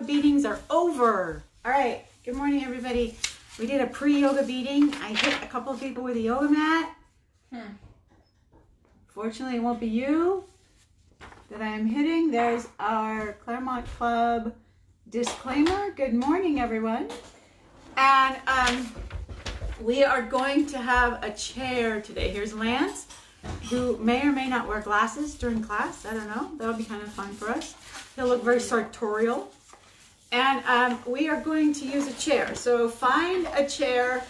beatings are over. All right, good morning, everybody. We did a pre-yoga beating. I hit a couple of people with a yoga mat. Fortunately, it won't be you that I am hitting. There's our Claremont Club disclaimer. Good morning, everyone. And we are going to have a chair today. Here's Lance, who may or may not wear glasses during class. I don't know. That'll be kind of fun for us. He'll look very sartorial. And we are going to use a chair. So find a chair.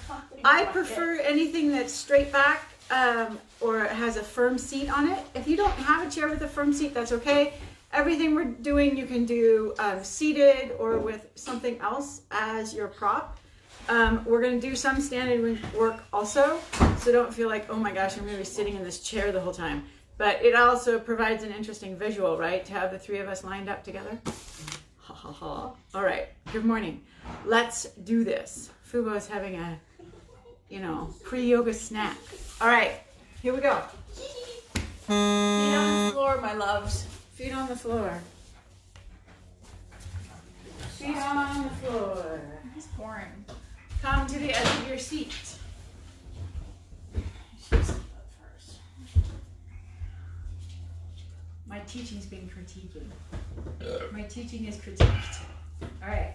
I prefer anything that's straight back or has a firm seat on it. If you don't have a chair with a firm seat, that's okay. Everything we're doing, you can do seated or with something else as your prop. We're going to do some standing work also. So don't feel like, oh my gosh, I'm going to be sitting in this chair the whole time. But it also provides an interesting visual, right? To have the three of us lined up together. Ha ha ha. All right. Good morning. Let's do this. Fubo's having a, pre-yoga snack. All right. Here we go. Feet on the floor, my loves. Feet on the floor. Feet on the floor. It's boring. Come to the edge of your seat. My teaching's being critiqued. My teaching is critiqued. All right,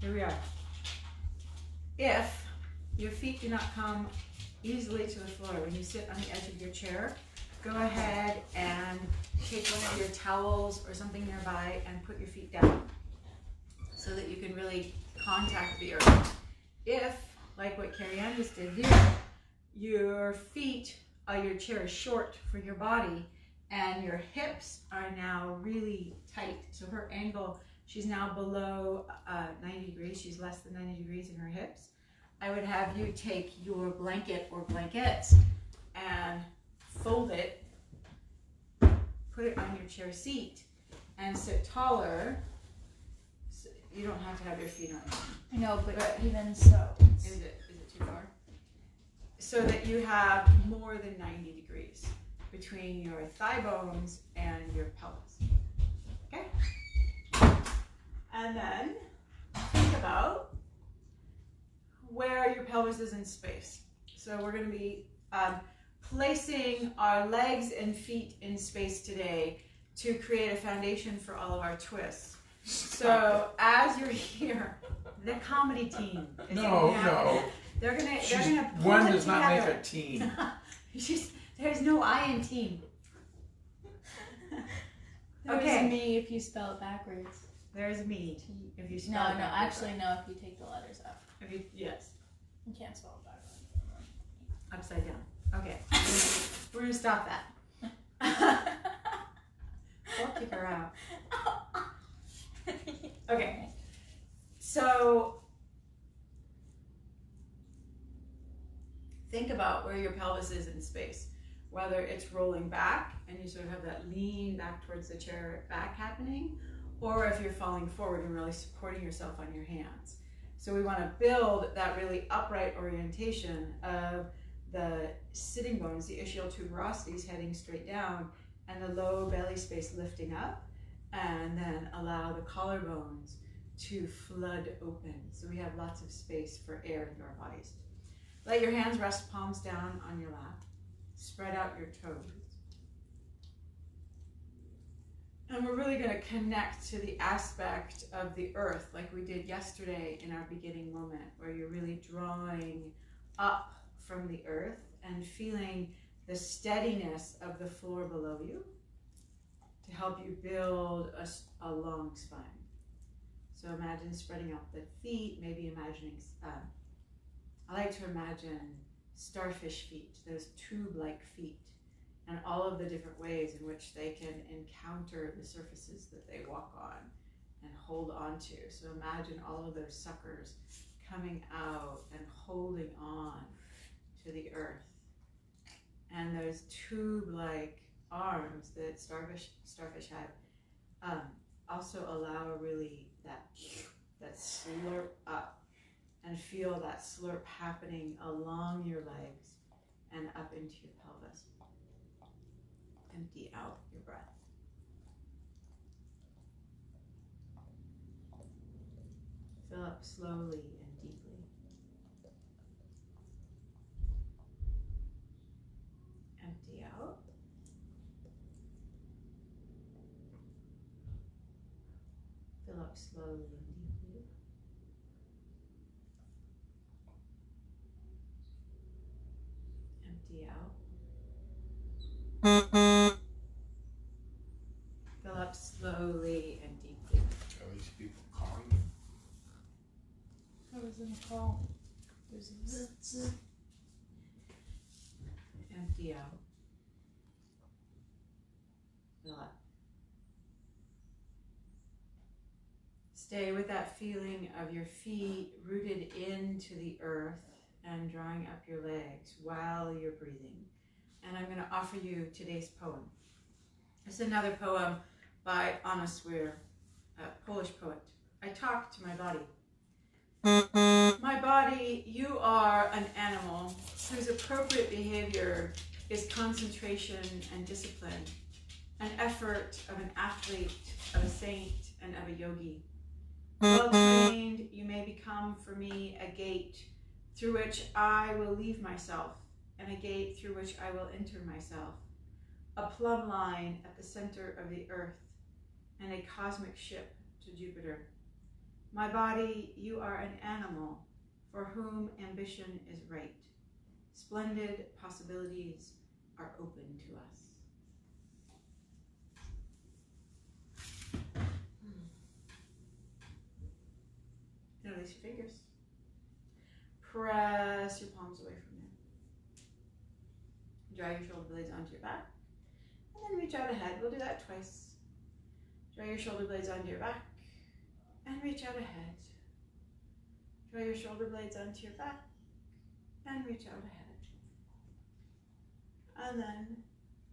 here we are. If your feet do not come easily to the floor when you sit on the edge of your chair, go ahead and take one of your towels or something nearby and put your feet down so that you can really contact the earth. If, like what Carrie Ann just did here, your feet, your chair is short for your body, and your hips are now really tight. So her angle, she's now below 90 degrees. She's less than 90 degrees in her hips. I would have you take your blanket or blankets and fold it, put it on your chair seat, and sit taller. So you don't have to have your feet on. I know, but even so. Is it too far? So that you have more than 90 degrees between your thigh bones and your pelvis. Okay? And then think about where your pelvis is in space. So we're going to be placing our legs and feet in space today to create a foundation for all of our twists. So as you're here, the comedy team is No. They're gonna pull one it does not make together. a team. There's no I in team. There's Okay. me if you spell it backwards. There's me. If you No, spell it backwards. actually no, if you take the letters out. Yes. You can't spell it backwards. Upside down. Okay. We're gonna stop that. We'll kick her out. Okay. So think about where your pelvis is in space. Whether it's rolling back and you sort of have that lean back towards the chair back happening, or if you're falling forward and really supporting yourself on your hands. So we want to build that really upright orientation of the sitting bones, the ischial tuberosities heading straight down, and the low belly space lifting up, and then allow the collarbones to flood open. So we have lots of space for air into our bodies. Let your hands rest palms down on your lap. Spread out your toes. And we're really going to connect to the aspect of the earth like we did yesterday in our beginning moment, where you're really drawing up from the earth and feeling the steadiness of the floor below you to help you build a long spine. So imagine spreading out the feet, maybe imagining, I like to imagine starfish feet, those tube-like feet, and all of the different ways in which they can encounter the surfaces that they walk on and hold on to. So imagine all of those suckers coming out and holding on to the earth. And those tube-like arms that starfish have also allow really that slurp up, and feel that slurp happening along your legs and up into your pelvis. Empty out your breath. up slowly and deeply. Empty out. Fill up slowly and deeply. Empty out. Fill up slowly and deeply. Are these people calling you? I was in a call. There's a zzz. Empty out. Fill up. Stay with that feeling of your feet rooted into the earth and drawing up your legs while you're breathing. And I'm going to offer you today's poem. It's another poem by Anna Swear, a Polish poet. I talk to my body. My body, you are an animal whose appropriate behavior is concentration and discipline, an effort of an athlete, of a saint, and of a yogi. Well trained, you may become for me a gate through which I will leave myself, and a gate through which I will enter myself, a plumb line at the center of the earth, and a cosmic ship to Jupiter. My body, you are an animal for whom ambition is right. Splendid possibilities are open to us. Release your fingers. Press your palms away from there. Draw your shoulder blades onto your back. And then reach out ahead. We'll do that twice. Draw your shoulder blades onto your back. And reach out ahead. Draw your shoulder blades onto your back. And reach out ahead. And then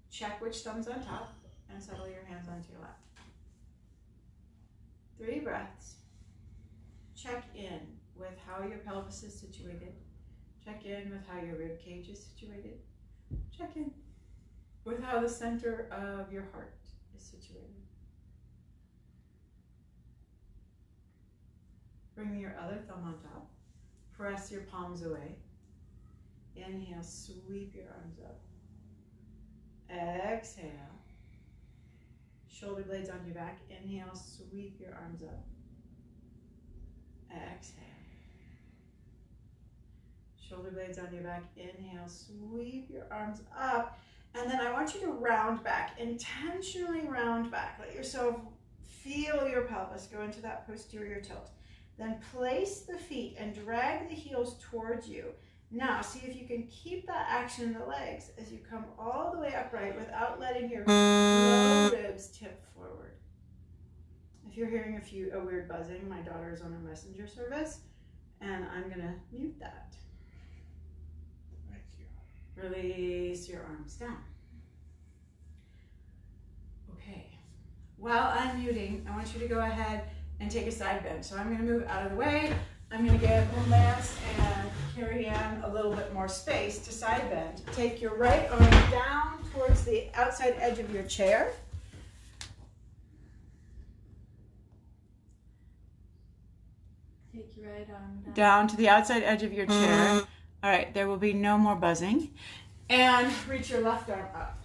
check which thumb's on top. And settle your hands onto your lap. 3 breaths. Check in with how your pelvis is situated. Check in with how your rib cage is situated. Check in with how the center of your heart is situated. Bring your other thumb on top. Press your palms away. Inhale, sweep your arms up. Exhale. Shoulder blades on your back. Inhale, sweep your arms up. Exhale. Shoulder blades on your back. Inhale, sweep your arms up. And then I want you to round back, intentionally round back. Let yourself feel your pelvis go into that posterior tilt. Then place the feet and drag the heels towards you. Now, see if you can keep that action in the legs as you come all the way upright without letting your low ribs tip forward. If you're hearing a weird buzzing, my daughter is on a messenger service, and I'm going to mute that. Thank you. Release your arms down. Okay. While I'm muting, I want you to go ahead and take a side bend. So I'm going to move out of the way. I'm going to give Lance and Carrie Ann a little bit more space to side bend. Take your right arm down towards the outside edge of your chair. Take your right arm Down to the outside edge of your chair. All right, there will be no more buzzing. And reach your left arm up.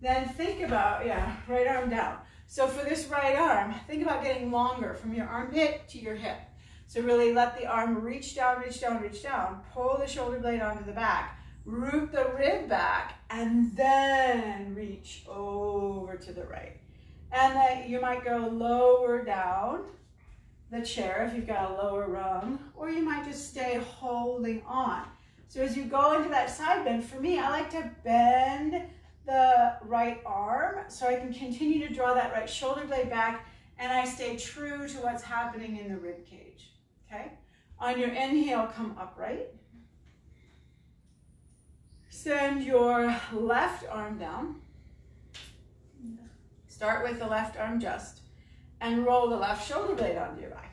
Then think about, right arm down. So for this right arm, think about getting longer from your armpit to your hip. So really let the arm reach down, reach down, reach down. Pull the shoulder blade onto the back. Root the rib back, and then reach over to the right. And then you might go lower down the chair if you've got a lower rung, or you might just stay holding on. So as you go into that side bend, for me, I like to bend the right arm so I can continue to draw that right shoulder blade back, and I stay true to what's happening in the rib cage. Okay? On your inhale, come upright. Send your left arm down. Start with the left arm just, and roll the left shoulder blade onto your back.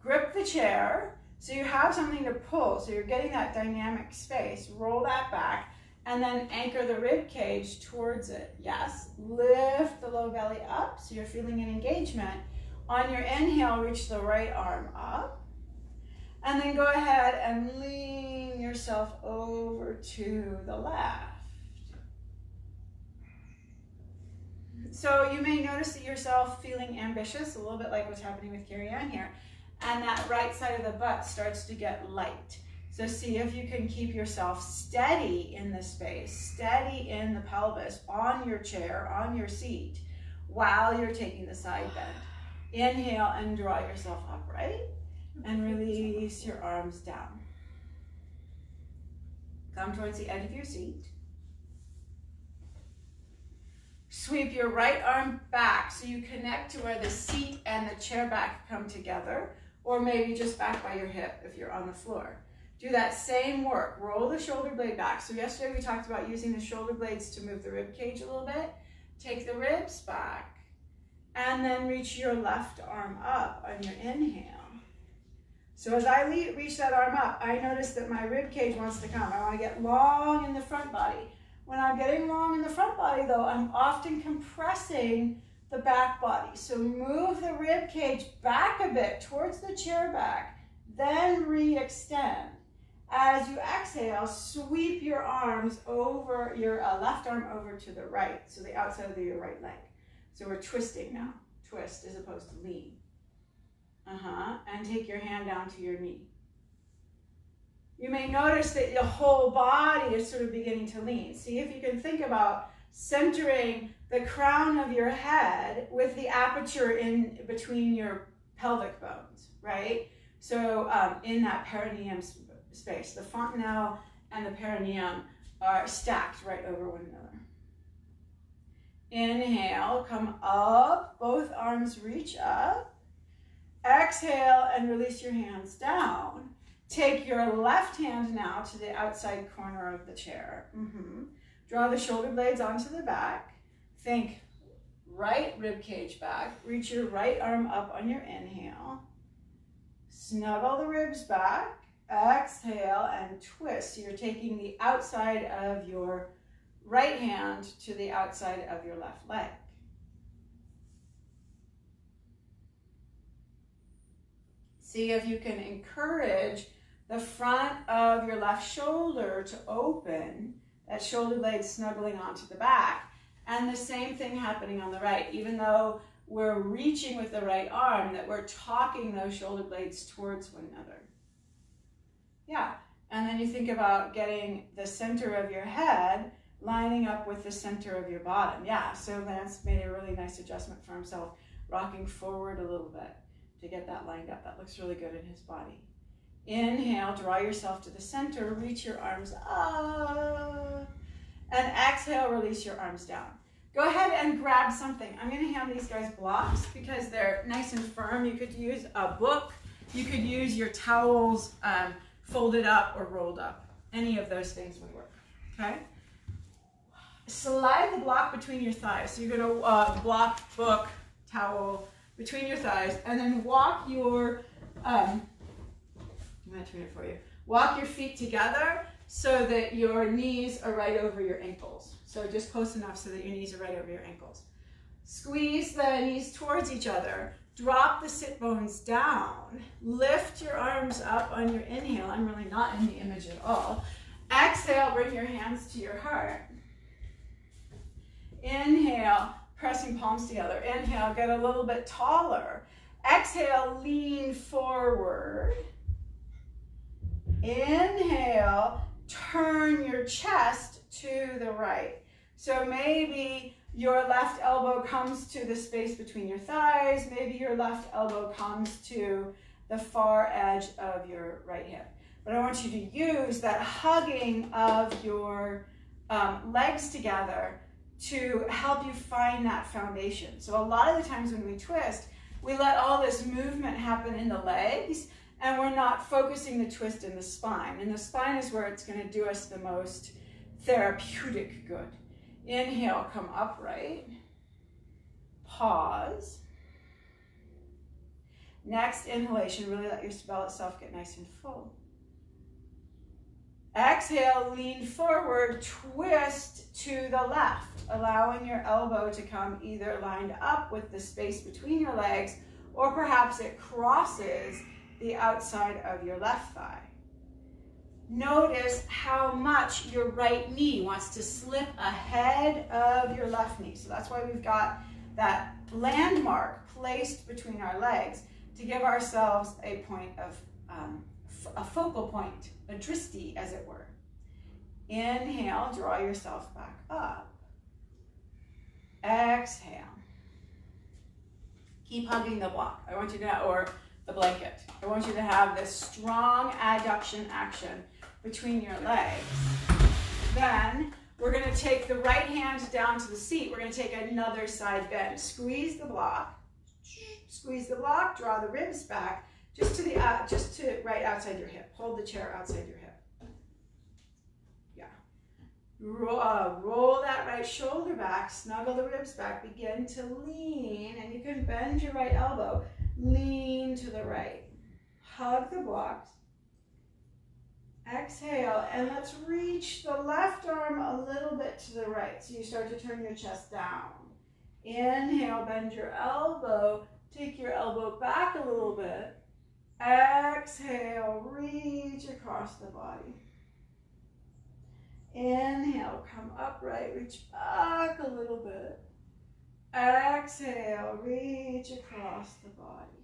Grip the chair so you have something to pull, so you're getting that dynamic space. Roll that back. And then anchor the rib cage towards it. Yes, lift the low belly up so you're feeling an engagement. On your inhale, reach the right arm up. And then go ahead and lean yourself over to the left. So you may notice that yourself feeling ambitious, a little bit like what's happening with Carrie Ann here. And that right side of the butt starts to get light. So see if you can keep yourself steady in the space, steady in the pelvis, on your chair, on your seat, while you're taking the side bend. Inhale and draw yourself upright. And release your arms down. Come towards the edge of your seat. Sweep your right arm back so you connect to where the seat and the chair back come together, or maybe just back by your hip if you're on the floor. Do that same work. Roll the shoulder blade back. So yesterday we talked about using the shoulder blades to move the rib cage a little bit. Take the ribs back and then reach your left arm up on your inhale. So as I reach that arm up, I notice that my rib cage wants to come. I want to get long in the front body. When I'm getting long in the front body, though, I'm often compressing the back body. So move the rib cage back a bit towards the chair back, then re-extend. As you exhale, sweep your arms over, your left arm over to the right, so the outside of your right leg. So we're twisting now. Twist as opposed to lean. And take your hand down to your knee. You may notice that the whole body is sort of beginning to lean. See if you can think about centering the crown of your head with the aperture in between your pelvic bones, right? So in that perineum space, the fontanelle and the perineum are stacked right over one another. Inhale, come up, both arms reach up. Exhale and release your hands down. Take your left hand now to the outside corner of the chair. Draw the shoulder blades onto the back. Think right rib cage back. Reach your right arm up on your inhale. Snuggle the ribs back. Exhale and twist. So you're taking the outside of your right hand to the outside of your left leg. See if you can encourage the front of your left shoulder to open, that shoulder blade snuggling onto the back, and the same thing happening on the right. Even though we're reaching with the right arm, that we're talking those shoulder blades towards one another. Yeah, and then you think about getting the center of your head lining up with the center of your bottom. Yeah, so Lance made a really nice adjustment for himself, rocking forward a little bit to get that lined up. That looks really good in his body. Inhale, draw yourself to the center, reach your arms up, and exhale, release your arms down. Go ahead and grab something. I'm going to hand these guys blocks because they're nice and firm. You could use a book, you could use your towels folded up or rolled up. Any of those things would work, okay? Slide the block between your thighs. So you're going to block, book, towel, between your thighs, and then walk your, I'm going to turn it for you. Walk your feet together so that your knees are right over your ankles. So just close enough so that your knees are right over your ankles. Squeeze the knees towards each other. Drop the sit bones down. Lift your arms up on your inhale. I'm really not in the image at all. Exhale, bring your hands to your heart. Inhale, pressing palms together. Inhale, get a little bit taller. Exhale, lean forward. Inhale, turn your chest to the right. So maybe your left elbow comes to the space between your thighs. Maybe your left elbow comes to the far edge of your right hip. But I want you to use that hugging of your legs together to help you find that foundation. So a lot of the times when we twist, we let all this movement happen in the legs, and we're not focusing the twist in the spine. And the spine is where it's going to do us the most therapeutic good. Inhale, come upright. Pause. Next inhalation, really let your bell itself get nice and full. Exhale, lean forward, twist to the left, allowing your elbow to come either lined up with the space between your legs or perhaps it crosses the outside of your left thigh. Notice how much your right knee wants to slip ahead of your left knee. So that's why we've got that landmark placed between our legs to give ourselves a point of, a focal point, a dristi as it were. Inhale, draw yourself back up. Exhale. Keep hugging the block. I want you to, or the blanket. I want you to have this strong adduction action between your legs. Then we're going to take the right hand down to the seat. We're going to take another side bend. Squeeze the block. Squeeze the block. Draw the ribs back just to right outside your hip. Hold the chair outside your hip. Yeah. Roll that right shoulder back. Snuggle the ribs back. Begin to lean, and you can bend your right elbow. Lean to the right. Hug the blocks. Exhale, and let's reach the left arm a little bit to the right. So you start to turn your chest down. Inhale, bend your elbow. Take your elbow back a little bit. Exhale, reach across the body. Inhale, come upright, reach back a little bit. Exhale, reach across the body.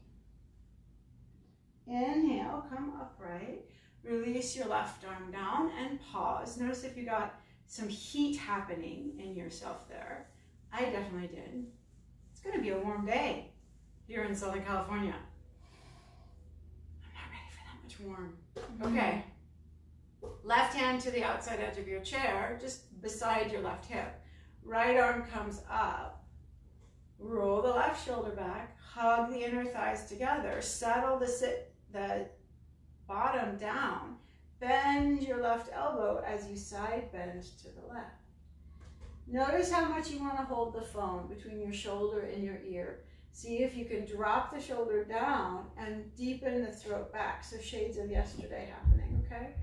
Inhale, come upright. Release your left arm down and pause. Notice if you got some heat happening in yourself there. I definitely did. It's going to be a warm day here in Southern California. I'm not ready for that much warm. Okay. Left hand to the outside edge of your chair, just beside your left hip. Right arm comes up. Roll the left shoulder back. Hug the inner thighs together. Settle the bottom down. Bend your left elbow as you side bend to the left. Notice how much you want to hold the phone between your shoulder and your ear. See if you can drop the shoulder down and deepen the throat back. So shades of yesterday happening, okay?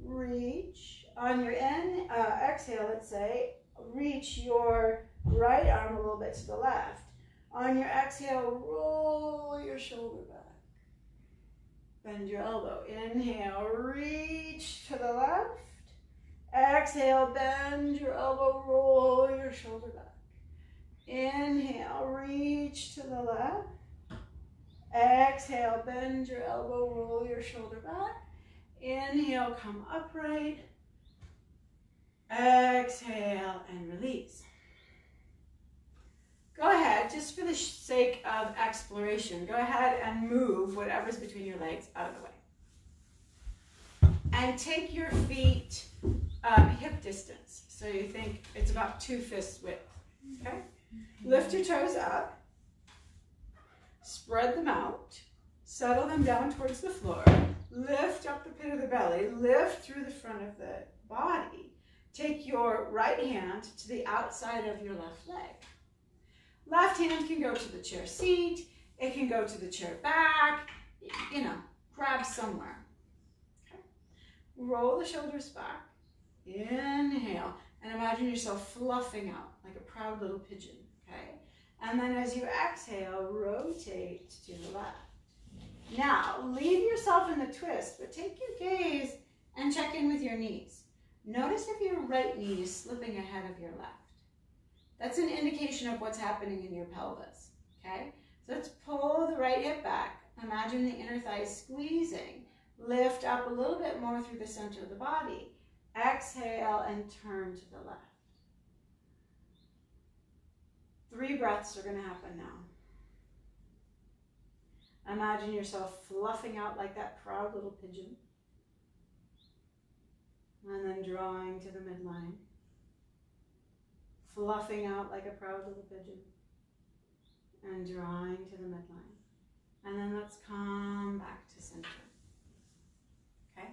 Reach. On your exhale, let's say, reach your right arm a little bit to the left. On your exhale, roll your shoulder back. Bend your elbow. Inhale, reach to the left. Exhale, bend your elbow, roll your shoulder back. Inhale, reach to the left. Exhale, bend your elbow, roll your shoulder back. Inhale, come upright. Exhale, and release. Go ahead, just for the sake of exploration, go ahead and move whatever's between your legs out of the way. And take your feet hip distance. So you think it's about 2 fists width, okay? Lift your toes up. Spread them out. Settle them down towards the floor. Lift up the pit of the belly. Lift through the front of the body. Take your right hand to the outside of your left leg. Left hand can go to the chair seat. It can go to the chair back. You know, grab somewhere. Okay. Roll the shoulders back. Inhale. And imagine yourself fluffing out like a proud little pigeon. Okay. And then as you exhale, rotate to the left. Now, leave yourself in the twist, but take your gaze and check in with your knees. Notice if your right knee is slipping ahead of your left. That's an indication of what's happening in your pelvis, okay? So let's pull the right hip back. Imagine the inner thighs squeezing. Lift up a little bit more through the center of the body. Exhale and turn to the left. 3 breaths are going to happen now. Imagine yourself fluffing out like that proud little pigeon. And then drawing to the midline. Fluffing out like a proud little pigeon. And drawing to the midline. And then let's come back to center. Okay?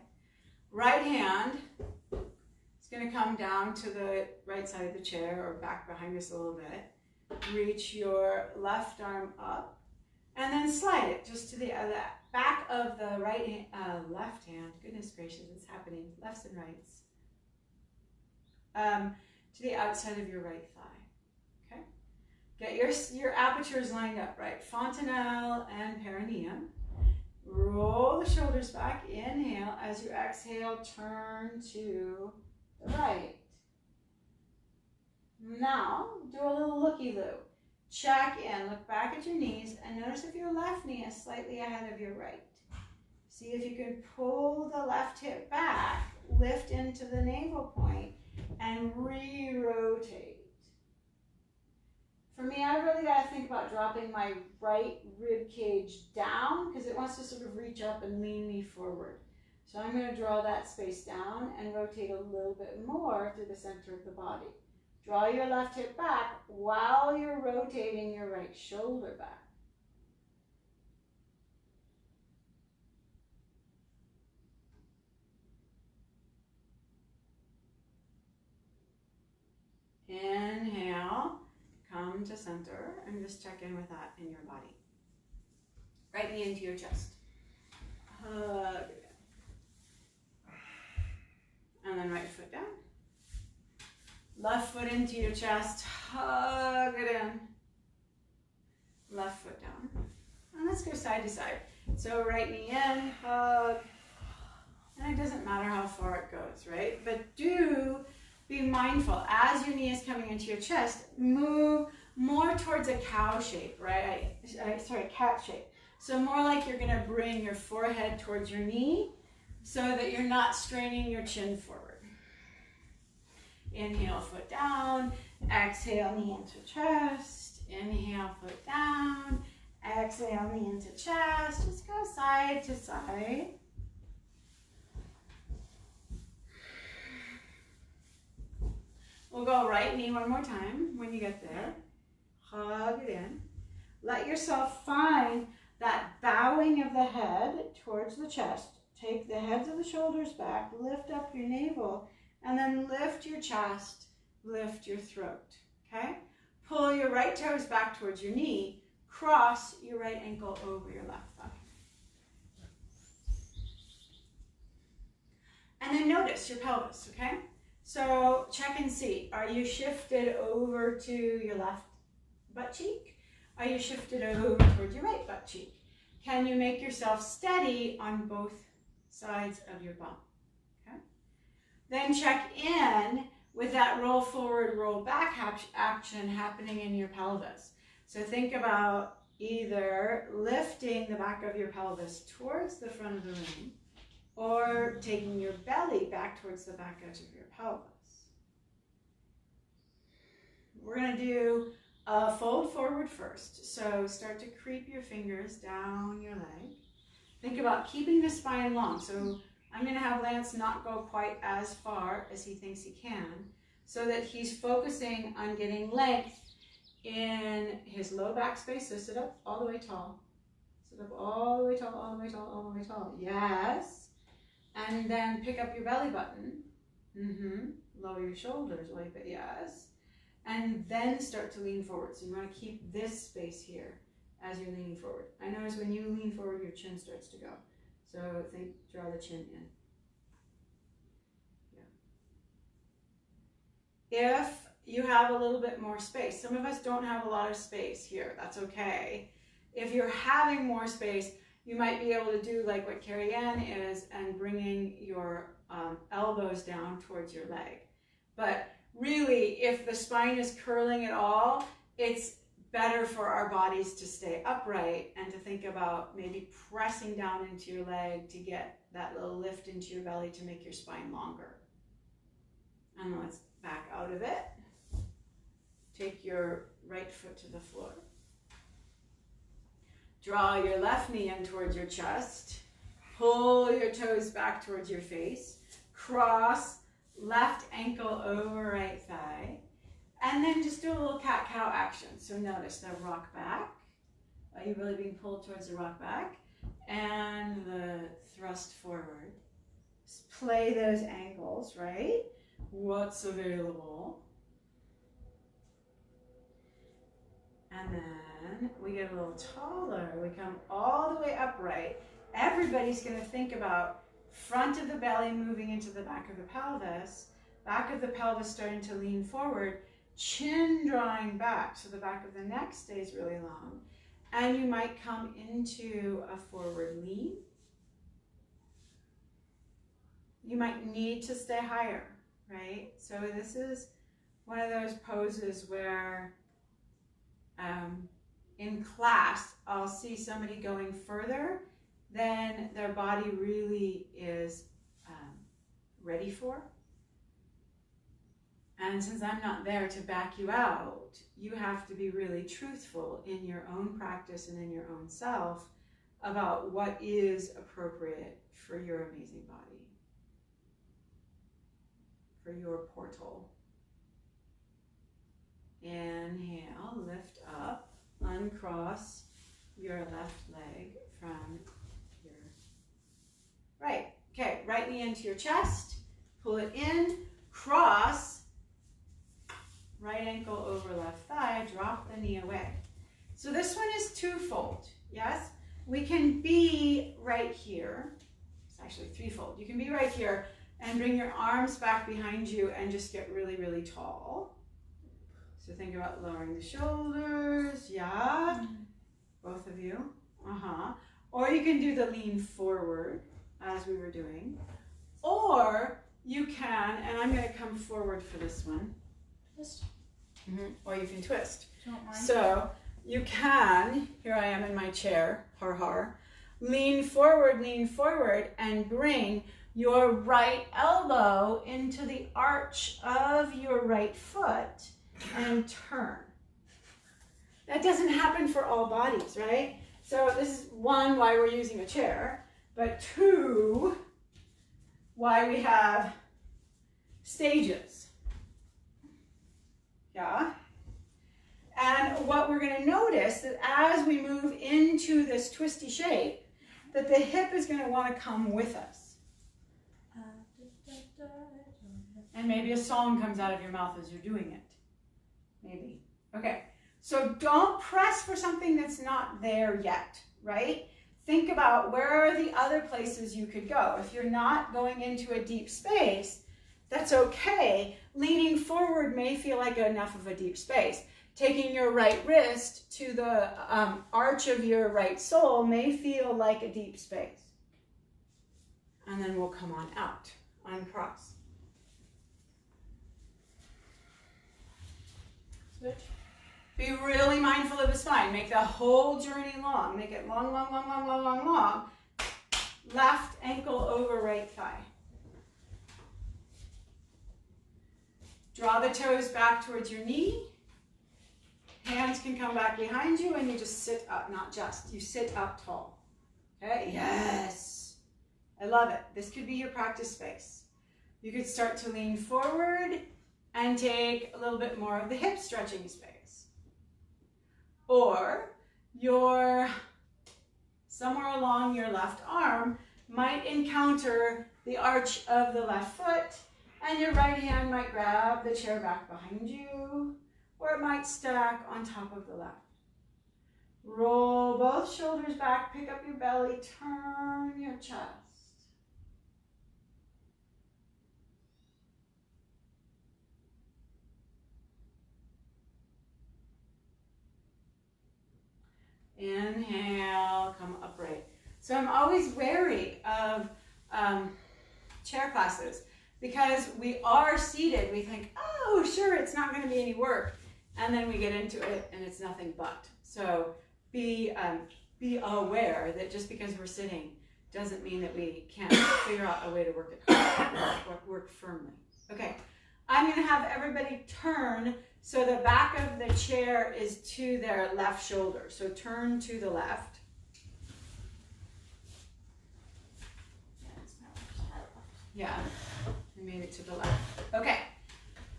Right hand is going to come down to the right side of the chair or back behind us a little bit. Reach your left arm up. And then slide it just to the back of the left hand. Goodness gracious, it's happening. Lefts and rights. To the outside of your right thigh. Okay? Get your apertures lined up, right? Fontanelle and perineum. Roll the shoulders back. Inhale. As you exhale, turn to the right. Now, do a little looky-loo. Check in. Look back at your knees and notice if your left knee is slightly ahead of your right. See if you can pull the left hip back, lift into the navel point, and re-rotate. For me, I really got to think about dropping my right rib cage down because it wants to sort of reach up and lean me forward. So I'm going to draw that space down and rotate a little bit more through the center of the body. Draw your left hip back while you're rotating your right shoulder back. Inhale, come to center, and just check in with that in your body. Right knee into your chest. Hug it in. And then right foot down. Left foot into your chest. Hug it in. Left foot down. And let's go side to side. So right knee in, hug. And it doesn't matter how far it goes, right? But do be mindful, as your knee is coming into your chest, move more towards a cow shape, right? Sorry, cat shape. So more like you're gonna bring your forehead towards your knee so that you're not straining your chin forward. Inhale, foot down. Exhale, knee into chest. Inhale, foot down. Exhale, knee into chest. Just go side to side. We'll go right knee one more time when you get there. Hug it in. Let yourself find that bowing of the head towards the chest. Take the heads of the shoulders back, lift up your navel, and then lift your chest, lift your throat, okay? Pull your right toes back towards your knee, cross your right ankle over your left thigh. And then notice your pelvis, okay? So check and see, are you shifted over to your left butt cheek? Are you shifted over towards your right butt cheek? Can you make yourself steady on both sides of your bum? Okay. Then check in with that roll forward, roll back action happening in your pelvis. So think about either lifting the back of your pelvis towards the front of the ring or taking your belly back towards the back edge of your pelvis. We're going to do a fold forward first. So start to creep your fingers down your leg. Think about keeping the spine long. So I'm going to have Lance not go quite as far as he thinks he can so that he's focusing on getting length in his low back space. So sit up all the way tall. Sit up all the way tall, all the way tall, all the way tall. Yes. And then pick up your belly button. Lower your shoulders, wipe it, yes. And then start to lean forward. So you want to keep this space here as you're leaning forward. I notice when you lean forward, your chin starts to go. So draw the chin in. Yeah. If you have a little bit more space, some of us don't have a lot of space here. That's okay. If you're having more space, you might be able to do like what Carrie Ann is and bringing your elbows down towards your leg. But really, if the spine is curling at all, it's better for our bodies to stay upright and to think about maybe pressing down into your leg to get that little lift into your belly to make your spine longer. And let's back out of it. Take your right foot to the floor. Draw your left knee in towards your chest. Pull your toes back towards your face. Cross left ankle over right thigh. And then just do a little cat-cow action. So notice the rock back. Are you really being pulled towards the rock back? And the thrust forward. Just play those angles, right? What's available? And then we get a little taller. We come all the way upright. Everybody's going to think about front of the belly moving into the back of the pelvis starting to lean forward. chin drawing back, so the back of the neck stays really long. And you might come into a forward lean. You might need to stay higher, right? So this is one of those poses where in class, I'll see somebody going further than their body really is ready for. And since I'm not there to back you out, you have to be really truthful in your own practice and in your own self about what is appropriate for your amazing body, for your portal. Inhale, lift up, uncross your left leg from your right. Okay, right knee into your chest, pull it in, cross, right ankle over left thigh, drop the knee away. So this one is twofold, yes? We can be right here, it's actually threefold. You can be right here and bring your arms back behind you and just get really, really tall. So think about lowering the shoulders, yeah? Both of you, Or you can do the lean forward, as we were doing. Or you can, and I'm gonna come forward for this one. Twist. Or you can twist. Don't mind. So you can, here I am in my chair, lean forward and bring your right elbow into the arch of your right foot and turn. That doesn't happen for all bodies, right? So this is one, why we're using a chair, but two, why we have stages. Yeah? And what we're going to notice that as we move into this twisty shape, that the hip is going to want to come with us. And maybe a song comes out of your mouth as you're doing it. Maybe. Okay. So don't press for something that's not there yet, right? Think about where are the other places you could go. If you're not going into a deep space, that's okay. Leaning forward may feel like enough of a deep space. Taking your right wrist to the arch of your right sole may feel like a deep space. And then we'll come on out, uncross. Switch. Be really mindful of the spine. Make the whole journey long. Make it long, long, long, long, long, long, long. Left ankle over right thigh. Draw the toes back towards your knee. Hands can come back behind you and you just sit up, not just. You sit up tall. Okay, yes. I love it. This could be your practice space. You could start to lean forward and take a little bit more of the hip stretching space. Or somewhere along your left arm might encounter the arch of the left foot and your right hand might grab the chair back behind you, or it might stack on top of the left. Roll both shoulders back, pick up your belly, turn your chest. Inhale, come upright. So I'm always wary of chair classes because we are seated. We think, oh, sure, it's not going to be any work. And then we get into it and it's nothing but. So be aware that just because we're sitting doesn't mean that we can't figure out a way to work it hard, work firmly. Okay, I'm going to have everybody turn so the back of the chair is to their left shoulder. So turn to the left. Yeah, I made it to the left. Okay,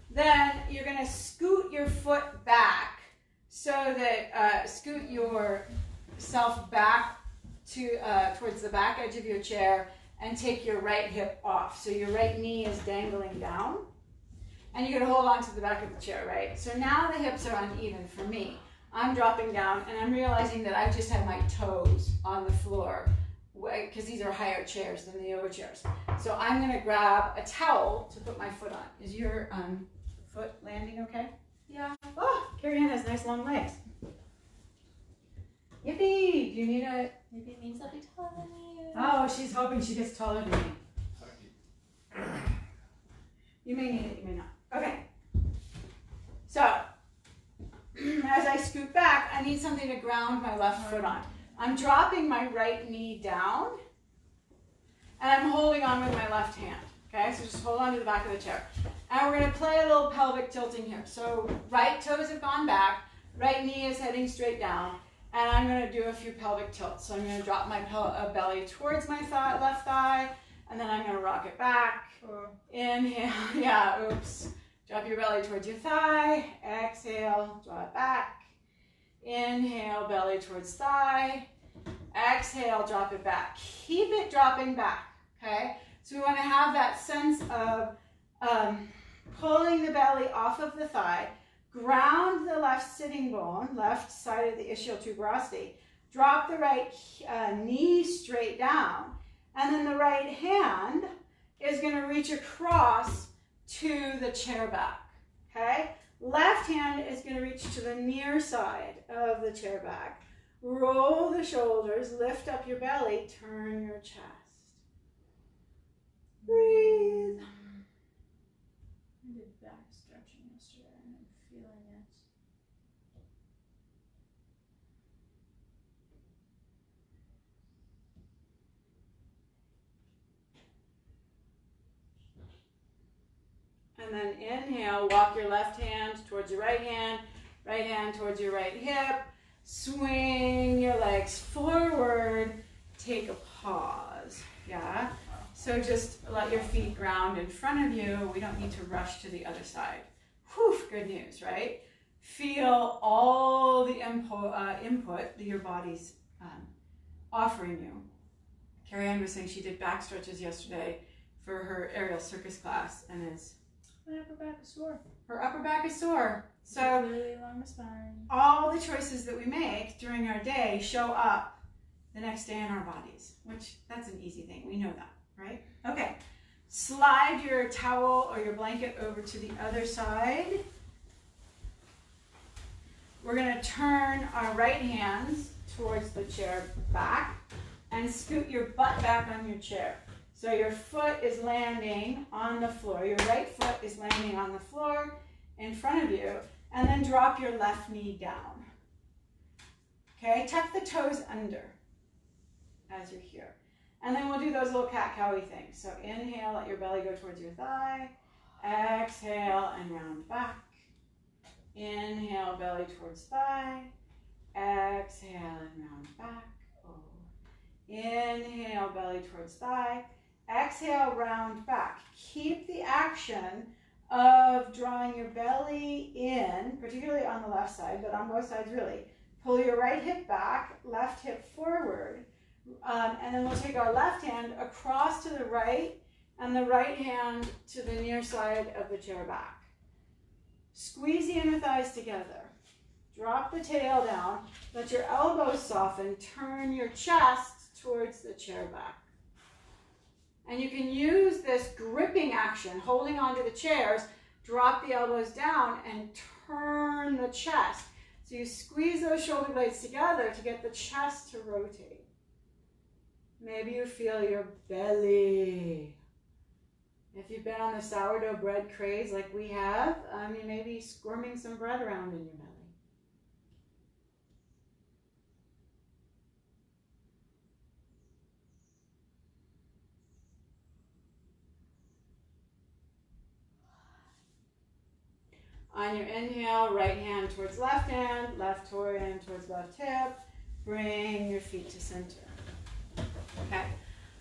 then you're going to scoot your foot back so that scoot yourself back to towards the back edge of your chair and take your right hip off. So your right knee is dangling down. And you're going to hold on to the back of the chair, right? So now the hips are uneven for me. I'm dropping down and I'm realizing that I've just had my toes on the floor because these are higher chairs than the yoga chairs. So I'm going to grab a towel to put my foot on. Is your foot landing okay? Yeah. Oh, Carrie Ann has nice long legs. Yippee! Do you need a... Maybe it means I'll be taller than you. Oh, she's hoping she gets taller than me. You may need it, you may not. Okay. So, as I scoot back, I need something to ground my left foot on. I'm dropping my right knee down, and I'm holding on with my left hand. Okay, so just hold on to the back of the chair. And we're going to play a little pelvic tilting here. So right toes have gone back, right knee is heading straight down, and I'm going to do a few pelvic tilts. So I'm going to drop my belly towards my left thigh, and then I'm going to rock it back. Inhale, yeah, oops. Drop your belly towards your thigh. Exhale, draw it back. Inhale, belly towards thigh. Exhale, drop it back. Keep it dropping back, okay? So we want to have that sense of pulling the belly off of the thigh, ground the left sitting bone, left side of the ischial tuberosity, drop the right knee straight down, and then the right hand is going to reach across to the chair back, okay? Left hand is going to reach to the near side of the chair back. Roll the shoulders, lift up your belly, turn your chest. Breathe. I did back stretching yesterday and I'm feeling it. And then inhale, walk your left hand towards your right hand towards your right hip. Swing your legs forward, take a pause, yeah? So just let your feet ground in front of you. We don't need to rush to the other side. Whew, good news, right? Feel all the input that your body's offering you. Carrie Ann was saying she did back stretches yesterday for her aerial circus class, and My upper back is sore. her upper back is sore. So Really along the spine. all the choices that we make during our day show up the next day in our bodies, which that's an easy thing. We know that, right? Okay. Slide your towel or your blanket over to the other side. We're going to turn our right hands towards the chair back and scoot your butt back on your chair. So your foot is landing on the floor. Your right foot is landing on the floor in front of you, and then drop your left knee down. Okay, tuck the toes under as you're here. And then we'll do those little cat-cowy things. So inhale, let your belly go towards your thigh. Exhale and round back. Inhale, belly towards thigh. Exhale and round back. Oh. Inhale, belly towards thigh. Exhale, round back. Keep the action of drawing your belly in, particularly on the left side, but on both sides really. Pull your right hip back, left hip forward, and then we'll take our left hand across to the right and the right hand to the near side of the chair back. Squeeze the inner thighs together. Drop the tail down, let your elbows soften, turn your chest towards the chair back. And you can use this gripping action, holding onto the chairs, drop the elbows down and turn the chest. So you squeeze those shoulder blades together to get the chest to rotate. Maybe you feel your belly. If you've been on the sourdough bread craze like we have, you may be squirming some bread around in your belly. On your inhale, right hand towards left hand, left hand towards left hip. Bring your feet to center. Okay.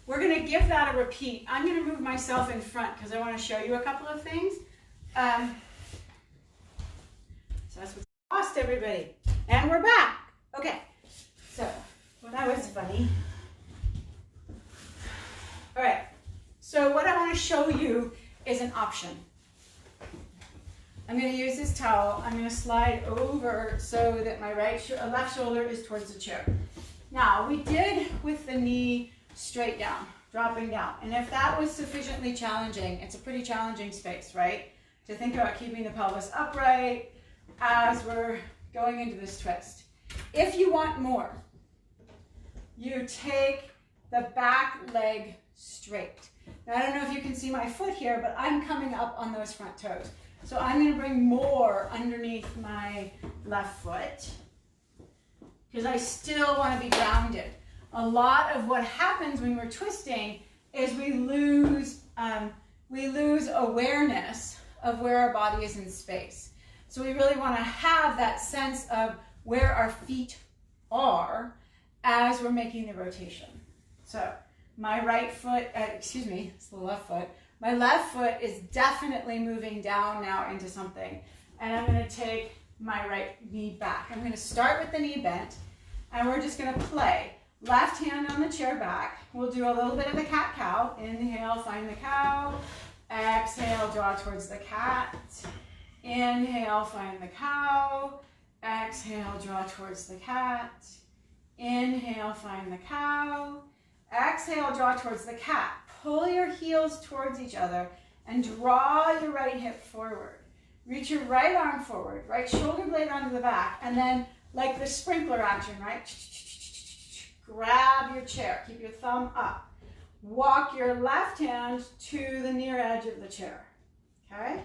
We're going to give that a repeat. I'm going to move myself in front because I want to show you a couple of things. So that's what's lost, everybody. And we're back. Okay. So, well, that was funny. All right. So what I want to show you is an option. I'm going to use this towel. I'm going to slide over so that my left shoulder is towards the chair. Now, we did with the knee straight down, dropping down. And if that was sufficiently challenging, it's a pretty challenging space, right? To think about keeping the pelvis upright, as we're going into this twist. If you want more, you take the back leg straight. Now, I don't know if you can see my foot here, but I'm coming up on those front toes. So I'm going to bring more underneath my left foot because I still want to be grounded. A lot of what happens when we're twisting is we lose awareness of where our body is in space. So we really want to have that sense of where our feet are as we're making the rotation. So my right foot, it's the left foot. My left foot is definitely moving down now into something. And I'm going to take my right knee back. I'm going to start with the knee bent, and we're just going to play. Left hand on the chair back. We'll do a little bit of the cat-cow. Inhale, find the cow. Exhale, draw towards the cat. Inhale, find the cow. Exhale, draw towards the cat. Inhale, find the cow. Exhale, draw towards the cat. Pull your heels towards each other and draw your right hip forward. Reach your right arm forward, right shoulder blade onto the back, and then like the sprinkler action, right? Grab your chair, keep your thumb up. Walk your left hand to the near edge of the chair, okay?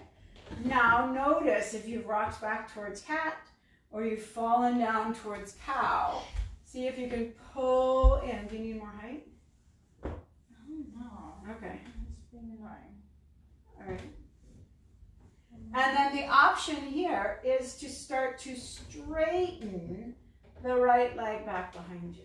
Now notice if you've rocked back towards cat or you've fallen down towards cow. See if you can pull in. Do you need more height? No. Okay. It's being annoying. All right. And then the option here is to start to straighten the right leg back behind you.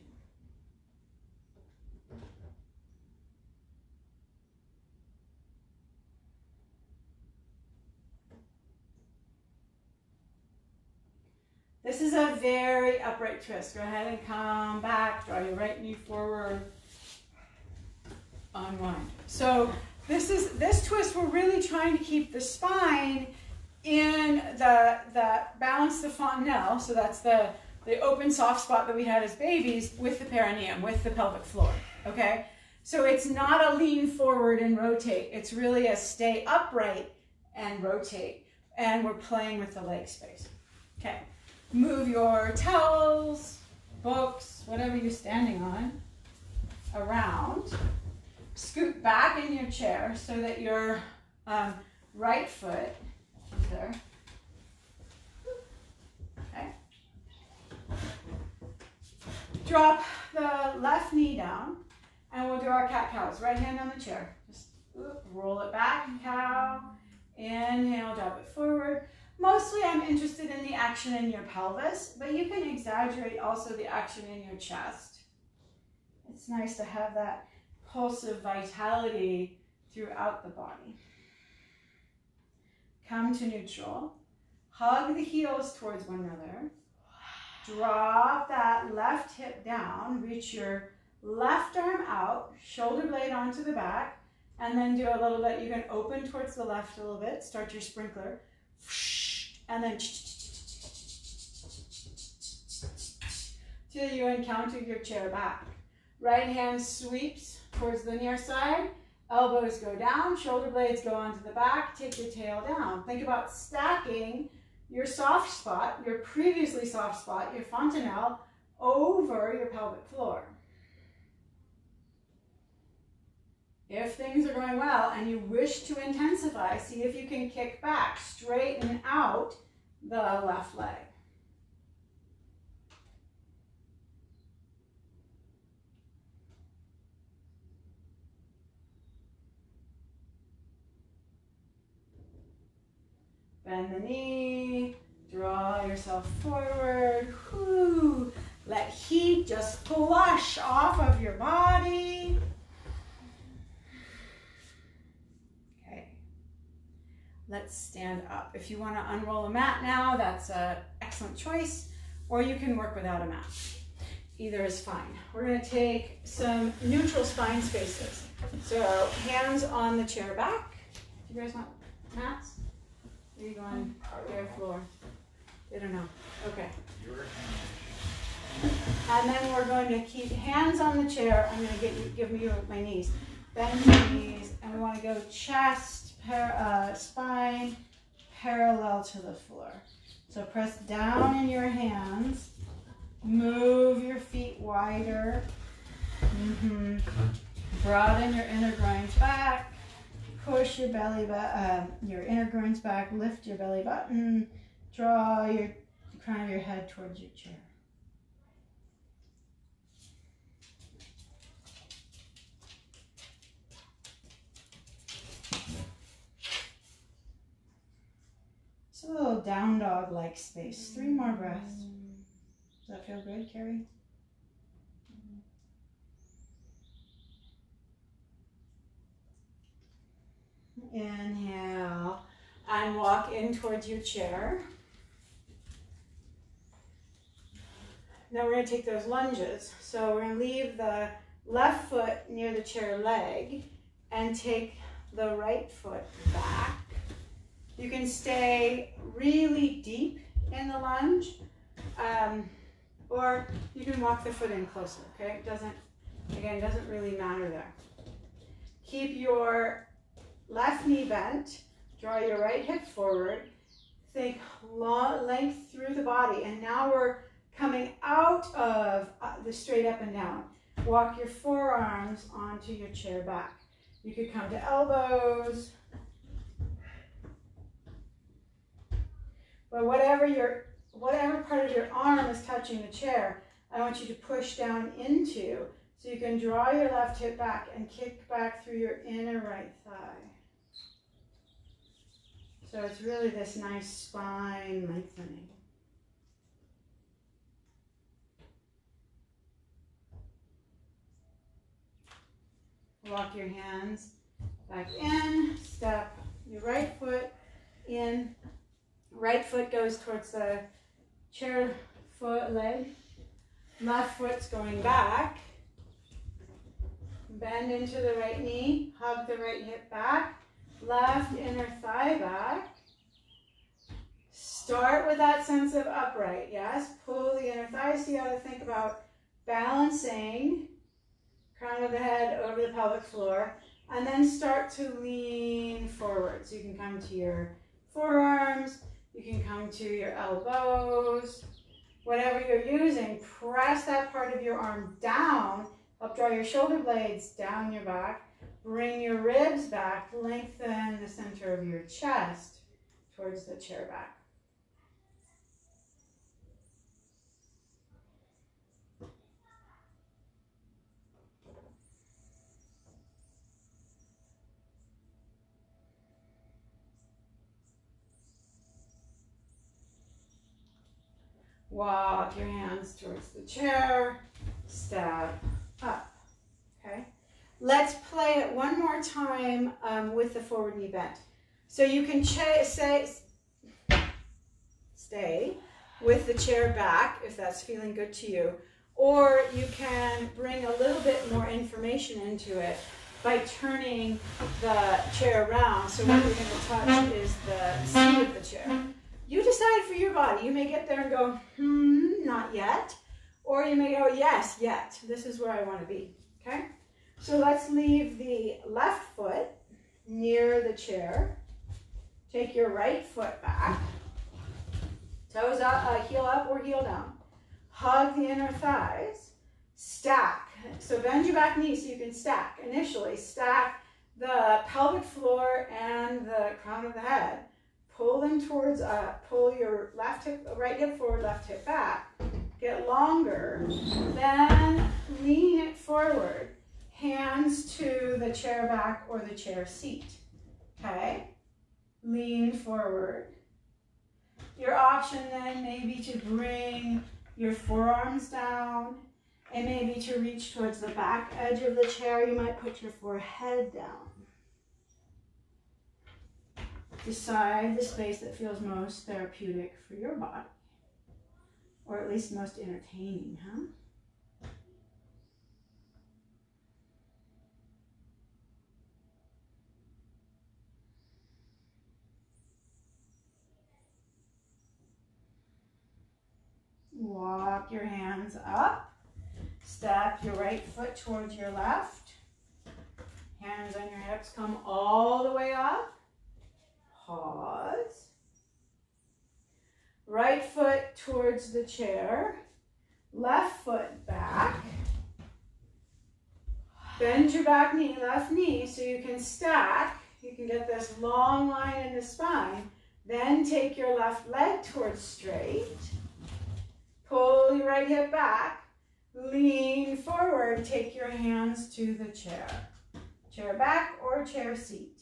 This is a very upright twist. Go ahead and come back. Draw your right knee forward. Unwind. So this twist, we're really trying to keep the spine in the balance the fontanelle. So that's the open soft spot that we had as babies with the perineum, with the pelvic floor. Okay? So it's not a lean forward and rotate. It's really a stay upright and rotate. And we're playing with the leg space. Okay. Move your towels, books, whatever you're standing on, around. Scoot back in your chair so that your right foot is there. Okay. Drop the left knee down, and we'll do our cat-cows. Right hand on the chair. Just roll it back, cow. Inhale, drop it forward. Mostly I'm interested in the action in your pelvis, but you can exaggerate also the action in your chest. It's nice to have that pulse of vitality throughout the body. Come to neutral. Hug the heels towards one another. Drop that left hip down. Reach your left arm out, shoulder blade onto the back, and then do a little bit. You can open towards the left a little bit. Start your sprinkler. And then till you encounter your chair back. Right hand sweeps towards the near side. Elbows go down, shoulder blades go onto the back, take your tail down. Think about stacking your soft spot, your previously soft spot, your fontanelle, over your pelvic floor. If things are going well and you wish to intensify, see if you can kick back, straighten out the left leg. Bend the knee, draw yourself forward. Whoo. Let heat just flush off of your body. Okay. Let's stand up. If you want to unroll a mat now, that's an excellent choice, or you can work without a mat. Either is fine. We're going to take some neutral spine spaces. So hands on the chair back. Do you guys want mats? Are you going bare floor? They don't know. Okay. And then we're going to keep hands on the chair. I'm going to give you my knees. Bend your knees, and we want to go chest, spine, parallel to the floor. So press down in your hands. Move your feet wider. Broaden your inner groins back. Push your belly your inner groins back. Lift your belly button. Draw your crown of your head towards your chair. It's a little down dog-like space. 3 more breaths. Does that feel good, Carrie? Inhale and walk in towards your chair. Now we're going to take those lunges. So we're going to leave the left foot near the chair leg and take the right foot back. You can stay really deep in the lunge, or you can walk the foot in closer, okay? It doesn't really matter there. Keep your left knee bent, draw your right hip forward, think length through the body, and now we're coming out of the straight up and down. Walk your forearms onto your chair back. You could come to elbows, but whatever part of your arm is touching the chair, I want you to push down into, so you can draw your left hip back and kick back through your inner right thigh. So it's really this nice spine lengthening. Walk your hands back in, step your right foot in. Right foot goes towards the chair foot leg. Left foot's going back. Bend into the right knee, hug the right hip back. Left inner thigh back. Start with that sense of upright, yes? Pull the inner thigh, so you got to think about balancing crown of the head over the pelvic floor, and then start to lean forward. So you can come to your forearms, you can come to your elbows, whatever you're using, press that part of your arm down, help draw your shoulder blades down your back, bring your ribs back, lengthen the center of your chest towards the chair back. Walk your hands towards the chair, step up, okay? Let's play it one more time with the forward knee bent. So you can stay with the chair back if that's feeling good to you, or you can bring a little bit more information into it by turning the chair around. So what we're going to touch is the seat of the chair. You decide for your body. You may get there and go, not yet. Or you may go, yes, yet. This is where I want to be, okay? So let's leave the left foot near the chair. Take your right foot back. Toes up, heel up or heel down. Hug the inner thighs. Stack. So bend your back knee so you can stack. Initially, stack the pelvic floor and the crown of the head. Pull them towards, pull your right hip forward, left hip back. Get longer. Then lean it forward. Hands to the chair back or the chair seat. Okay? Lean forward. Your option then may be to bring your forearms down. It may be to reach towards the back edge of the chair. You might put your forehead down. Decide the space that feels most therapeutic for your body, or at least most entertaining, huh? Walk your hands up. Step your right foot towards your left. Hands on your hips, come all the way up. Pause. Right foot towards the chair. Left foot back. Bend your back knee, left knee, so you can stack. You can get this long line in the spine. Then take your left leg towards straight. Pull your right hip back. Lean forward. Take your hands to the chair. Chair back or chair seat.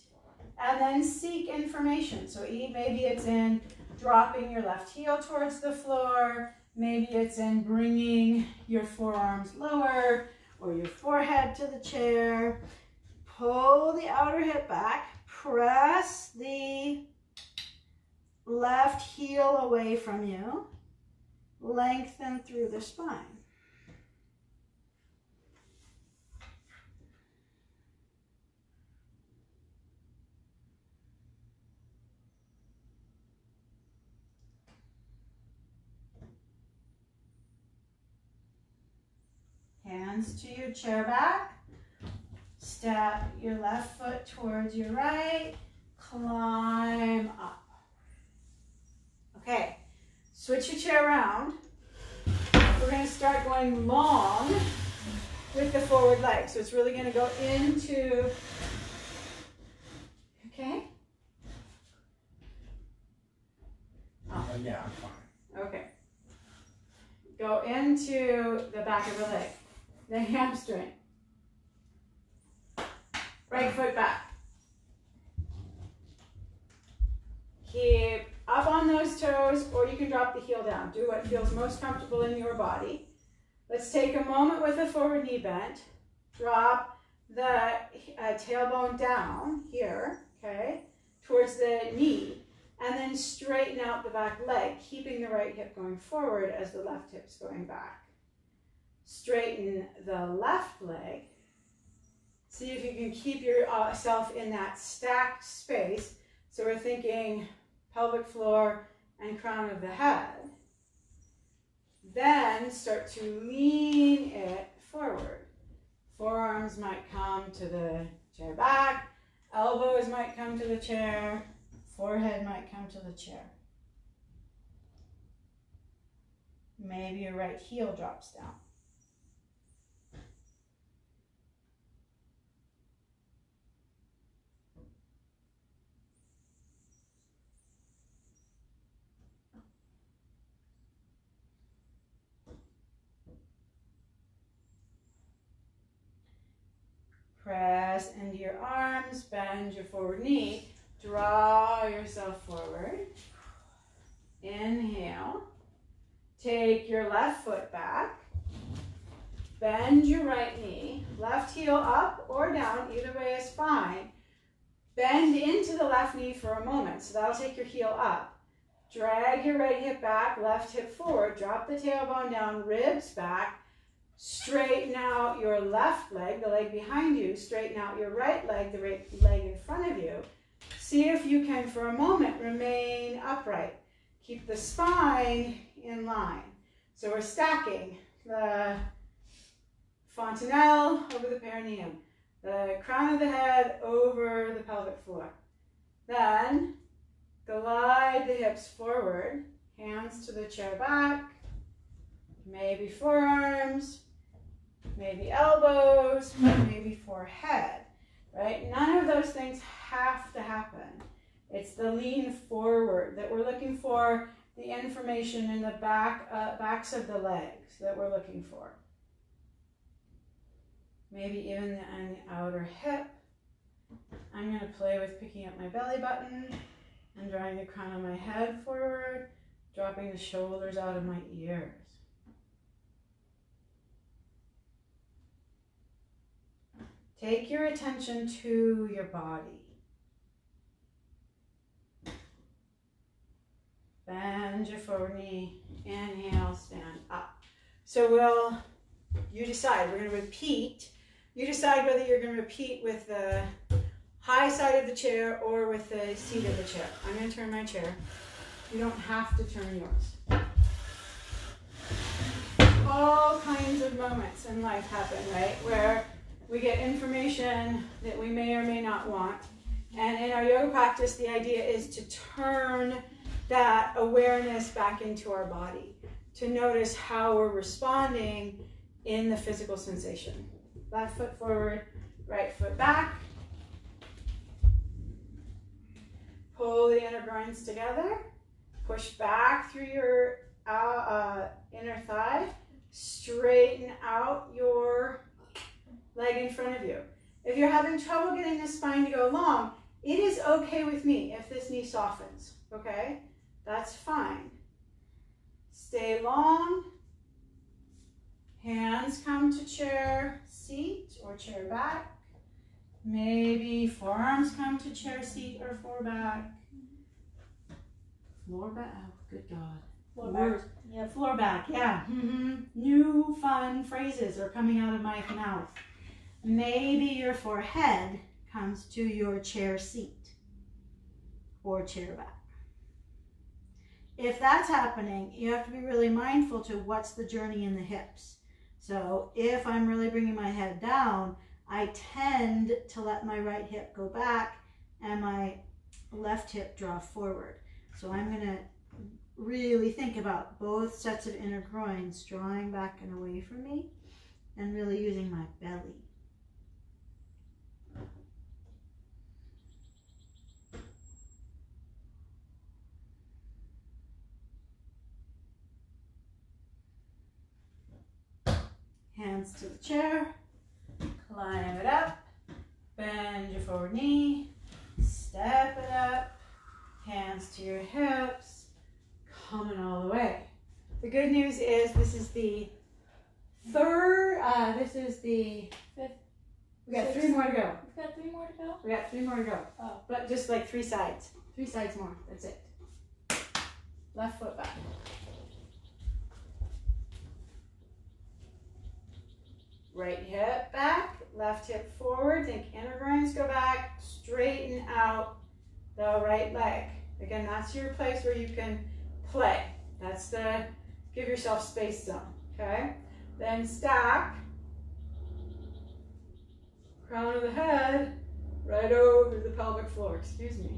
And then seek information. So maybe it's in dropping your left heel towards the floor. Maybe it's in bringing your forearms lower or your forehead to the chair. Pull the outer hip back. Press the left heel away from you. Lengthen through the spine. Hands to your chair back. Step your left foot towards your right. Climb up. Okay, switch your chair around. We're going to start going long with the forward leg. So it's really going to go into, okay? Oh, yeah, I'm fine. Okay. Go into the back of the leg, the hamstring. Right foot back. Keep up on those toes, or you can drop the heel down. Do what feels most comfortable in your body. Let's take a moment with a forward knee bent. Drop the tailbone down here, okay, towards the knee. And then straighten out the back leg, keeping the right hip going forward as the left hip's going back. Straighten the left leg. See if you can keep yourself in that stacked space. So we're thinking pelvic floor and crown of the head. Then start to lean it forward. Forearms might come to the chair back. Elbows might come to the chair. Forehead might come to the chair. Maybe your right heel drops down. Press into your arms, bend your forward knee. Draw yourself forward. Inhale. Take your left foot back. Bend your right knee. Left heel up or down, either way is fine. Bend into the left knee for a moment, so that'll take your heel up. Drag your right hip back, left hip forward. Drop the tailbone down, ribs back. Straighten out your left leg, the leg behind you. Straighten out your right leg, the right leg in front of you. See if you can, for a moment, remain upright. Keep the spine in line. So we're stacking the fontanelle over the perineum, the crown of the head over the pelvic floor. Then glide the hips forward, hands to the chair back, maybe forearms, maybe elbows, maybe forehead. Right? None of those things have to happen. It's the lean forward that we're looking for, the information in the backs of the legs that we're looking for. Maybe even on the outer hip. I'm going to play with picking up my belly button and drawing the crown of my head forward, dropping the shoulders out of my ears. Take your attention to your body. Bend your forward knee. Inhale, stand up. So you decide. We're going to repeat. You decide whether you're going to repeat with the high side of the chair or with the seat of the chair. I'm going to turn my chair. You don't have to turn yours. All kinds of moments in life happen, right? Where we get information that we may or may not want. And in our yoga practice, the idea is to turn that awareness back into our body to notice how we're responding in the physical sensation. Left foot forward, right foot back. Pull the inner groins together. Push back through your inner thigh. Straighten out your leg in front of you. If you're having trouble getting the spine to go long, it is okay with me if this knee softens, okay? That's fine. Stay long. Hands come to chair, seat, or chair back. Maybe forearms come to chair, seat, or floor back. Floor back, oh, good God. Floor back. Yeah, floor back, yeah. New fun phrases are coming out of my mouth. Maybe your forehead comes to your chair seat or chair back. If that's happening, you have to be really mindful to what's the journey in the hips. So if I'm really bringing my head down, I tend to let my right hip go back and my left hip draw forward. So I'm going to really think about both sets of inner groins drawing back and away from me and really using my belly. Hands to the chair, climb it up, bend your forward knee, step it up, hands to your hips, coming all the way. The good news is this is the fifth. We got 3 more to go. We've got 3 more to go? We got 3 more to go. Oh. But just like 3 sides. 3 sides more, that's it. Left foot back. Right hip back, left hip forward, think inner groins go back, straighten out the right leg. Again, that's your place where you can play. That's the give yourself space zone, okay? Then stack, crown of the head, right over the pelvic floor, excuse me.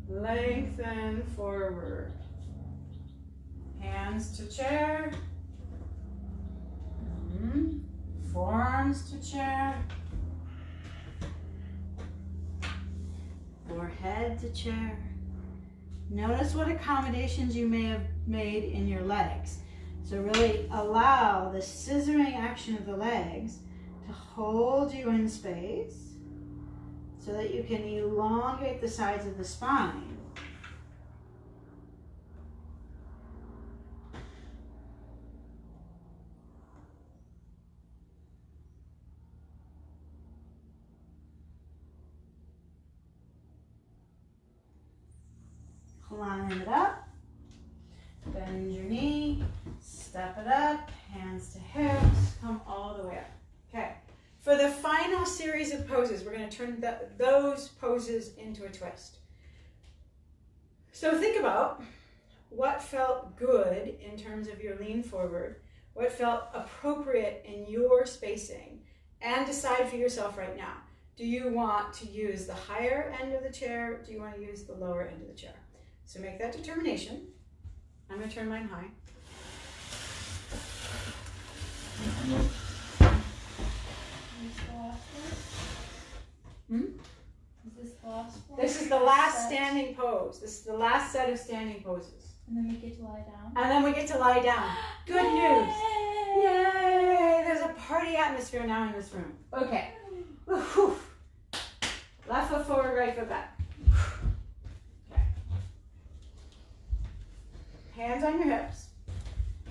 Lengthen forward. Hands to chair. Forearms to chair. Forehead to chair. Notice what accommodations you may have made in your legs. So really allow the scissoring action of the legs to hold you in space so that you can elongate the sides of the spine. Climb it up, bend your knee, step it up, hands to hips, come all the way up. Okay, for the final series of poses, we're going to turn those poses into a twist. So think about what felt good in terms of your lean forward, what felt appropriate in your spacing, and decide for yourself right now. Do you want to use the higher end of the chair? Do you want to use the lower end of the chair? So make that determination. I'm going to turn mine high. Is this the last one? Is this the last one? This is the last standing pose. This is the last set of standing poses. And then we get to lie down. And then we get to lie down. Good news. Yay! There's a party atmosphere now in this room. Okay. Whew. Left foot forward, right foot back. Hands on your hips.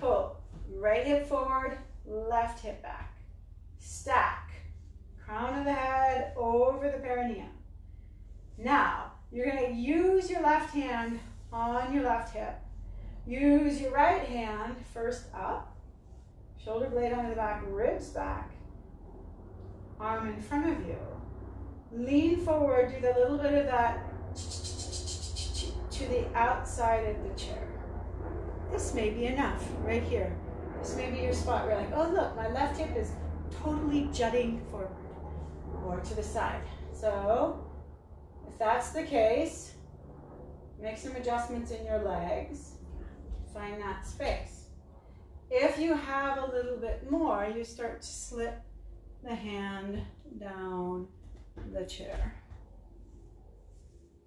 Pull. Right hip forward, left hip back. Stack. Crown of the head over the perineum. Now, you're going to use your left hand on your left hip. Use your right hand first up. Shoulder blade onto the back, ribs back. Arm in front of you. Lean forward, do the little bit of that to the outside of the chair. This may be enough right here. This may be your spot where you're like, oh look, my left hip is totally jutting forward or to the side. So if that's the case, Make some adjustments in your legs. Find that space. If you have a little bit more, you start to slip the hand down the chair.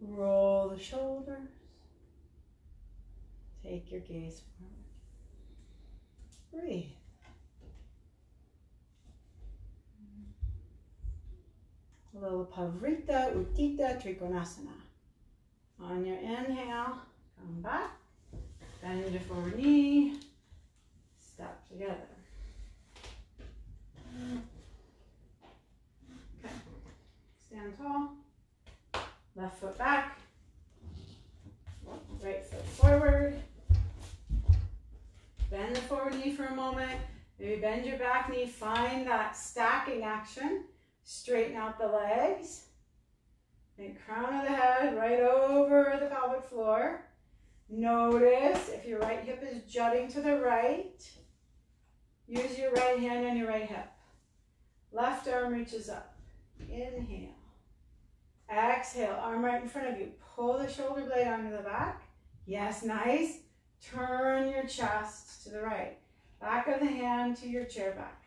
Roll the shoulders. Take your gaze forward. Breathe. A little Pavrita, Uttita, Trikonasana. On your inhale, come back, bend your forward knee, step together. Okay, stand tall, left foot back, right foot forward. Bend the forward knee for a moment, maybe bend your back knee, find that stacking action, straighten out the legs. Think crown of the head right over the pelvic floor. Notice if your right hip is jutting to the right, use your right hand on your right hip. Left arm reaches up. Inhale. Exhale, arm right in front of you. Pull the shoulder blade onto the back. Yes, nice. Turn your chest to the right. Back of the hand to your chair back.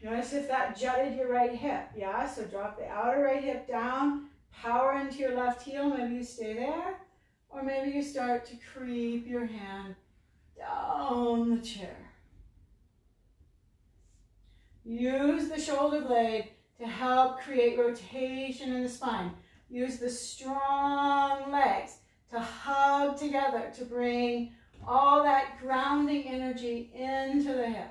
Notice if that jutted your right hip. Yeah, so drop the outer right hip down. Power into your left heel, maybe you stay there, or maybe you start to creep your hand down the chair. Use the shoulder blade to help create rotation in the spine. Use the strong legs to hug together to bring all that grounding energy into the hips.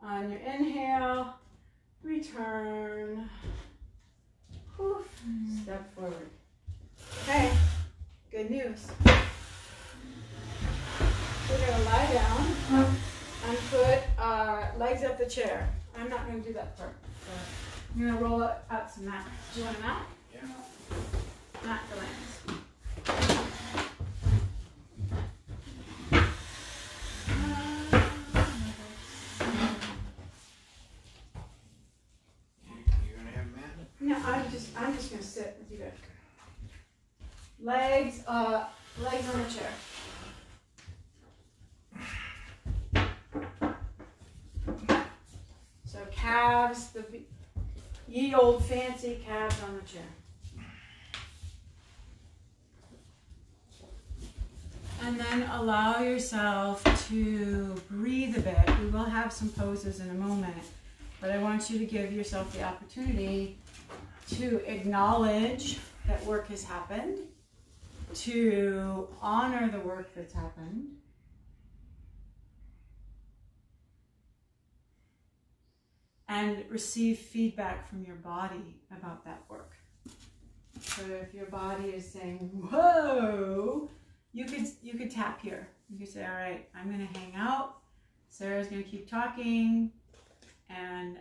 On your inhale, return. Whew. Step forward. Okay, good news. We're going to lie down and put our legs up the chair. I'm not going to do that part. I'm going to roll out some mat. Do you want a mat? Yeah. Mat for legs. I'm just gonna sit with you guys. Legs on the chair. So calves, the ye old fancy calves on the chair. And then allow yourself to breathe a bit. We will have some poses in a moment, but I want you to give yourself the opportunity to acknowledge that work has happened, to honor the work that's happened, and receive feedback from your body about that work. So if your body is saying, whoa, you could tap here. You could say, all right, I'm going to hang out. Sarah's going to keep talking, and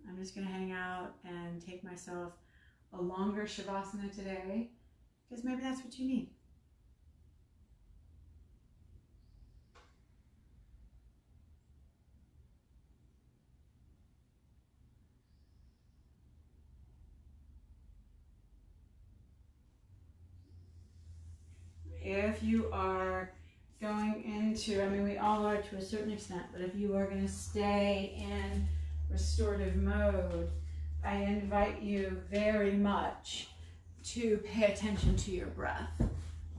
I'm just going to hang out and take myself a longer Shavasana today, because maybe that's what you need. If you are going into, I mean, we all are to a certain extent, but if you are going to stay in restorative mode, I invite you very much to pay attention to your breath.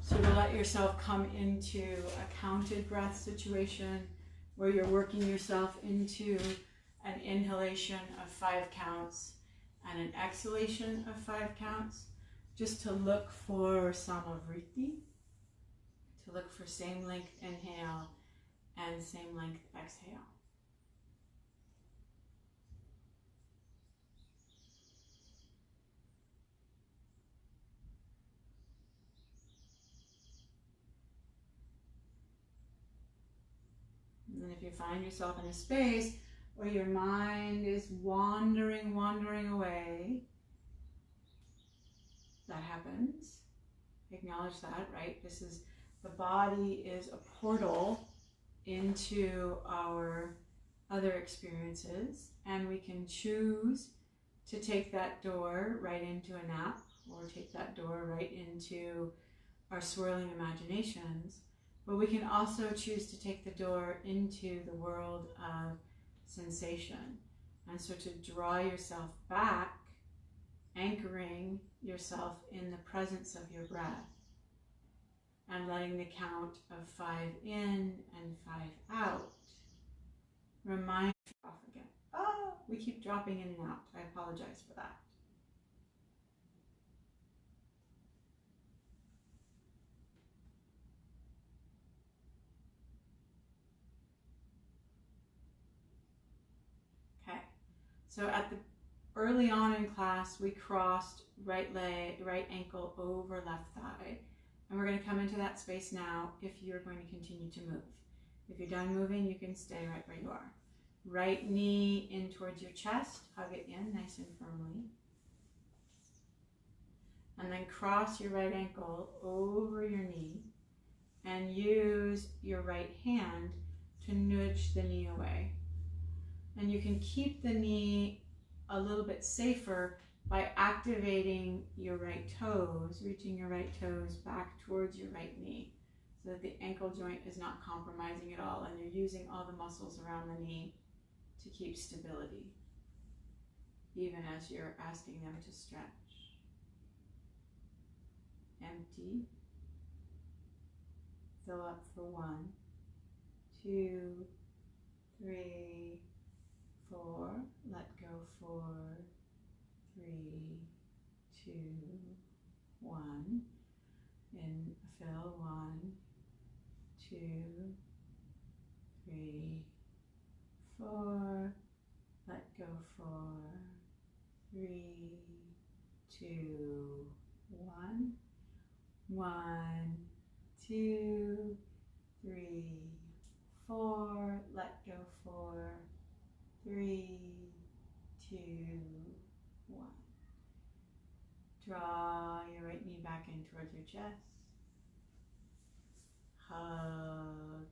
So to let yourself come into a counted breath situation where you're working yourself into an inhalation of 5 counts and an exhalation of 5 counts, just to look for samavriti, to look for same length inhale and same length exhale. And if you find yourself in a space where your mind is wandering away, that happens. Acknowledge that, right? This is, the body is a portal into our other experiences, and we can choose to take that door right into a nap, or take that door right into our swirling imaginations, but we can also choose to take the door into the world of sensation. And so to draw yourself back, anchoring yourself in the presence of your breath, and letting the count of 5 in and 5 out remind you off again. Oh, we keep dropping in and out. I apologize for that. Okay, so at the early on in class, we crossed right leg, right ankle over left thigh. And we're going to come into that space now if you're going to continue to move. If you're done moving, you can stay right where you are. Right knee in towards your chest, hug it in nice and firmly. And then cross your right ankle over your knee and use your right hand to nudge the knee away. And you can keep the knee a little bit safer by activating your right toes, reaching your right toes back towards your right knee so that the ankle joint is not compromising at all and you're using all the muscles around the knee to keep stability, even as you're asking them to stretch. Empty. Fill up for 1, 2, 3, 4. Let go for 3, 2, 1. Fill 1, 2, 3, 4. Let go for 3, 2, 1. 1, 2, 3, 4. Let go for 3, 2, 1. Draw your right knee back in towards your chest. Hug.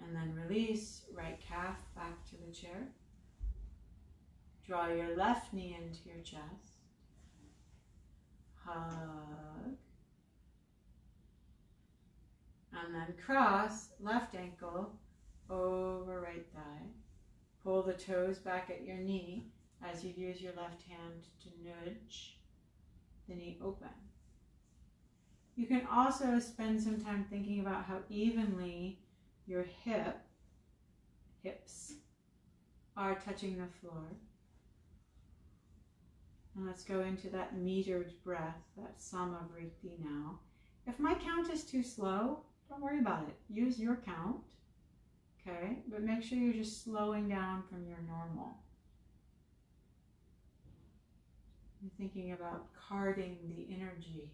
And then release, right calf back to the chair. Draw your left knee into your chest. Hug. And then cross left ankle over right thigh. Pull the toes back at your knee as you use your left hand to nudge the knee open. You can also spend some time thinking about how evenly your hips are touching the floor. And let's go into that metered breath, that samavriti now. If my count is too slow, don't worry about it. Use your count, okay? But make sure you're just slowing down from your normal. You're thinking about carding the energy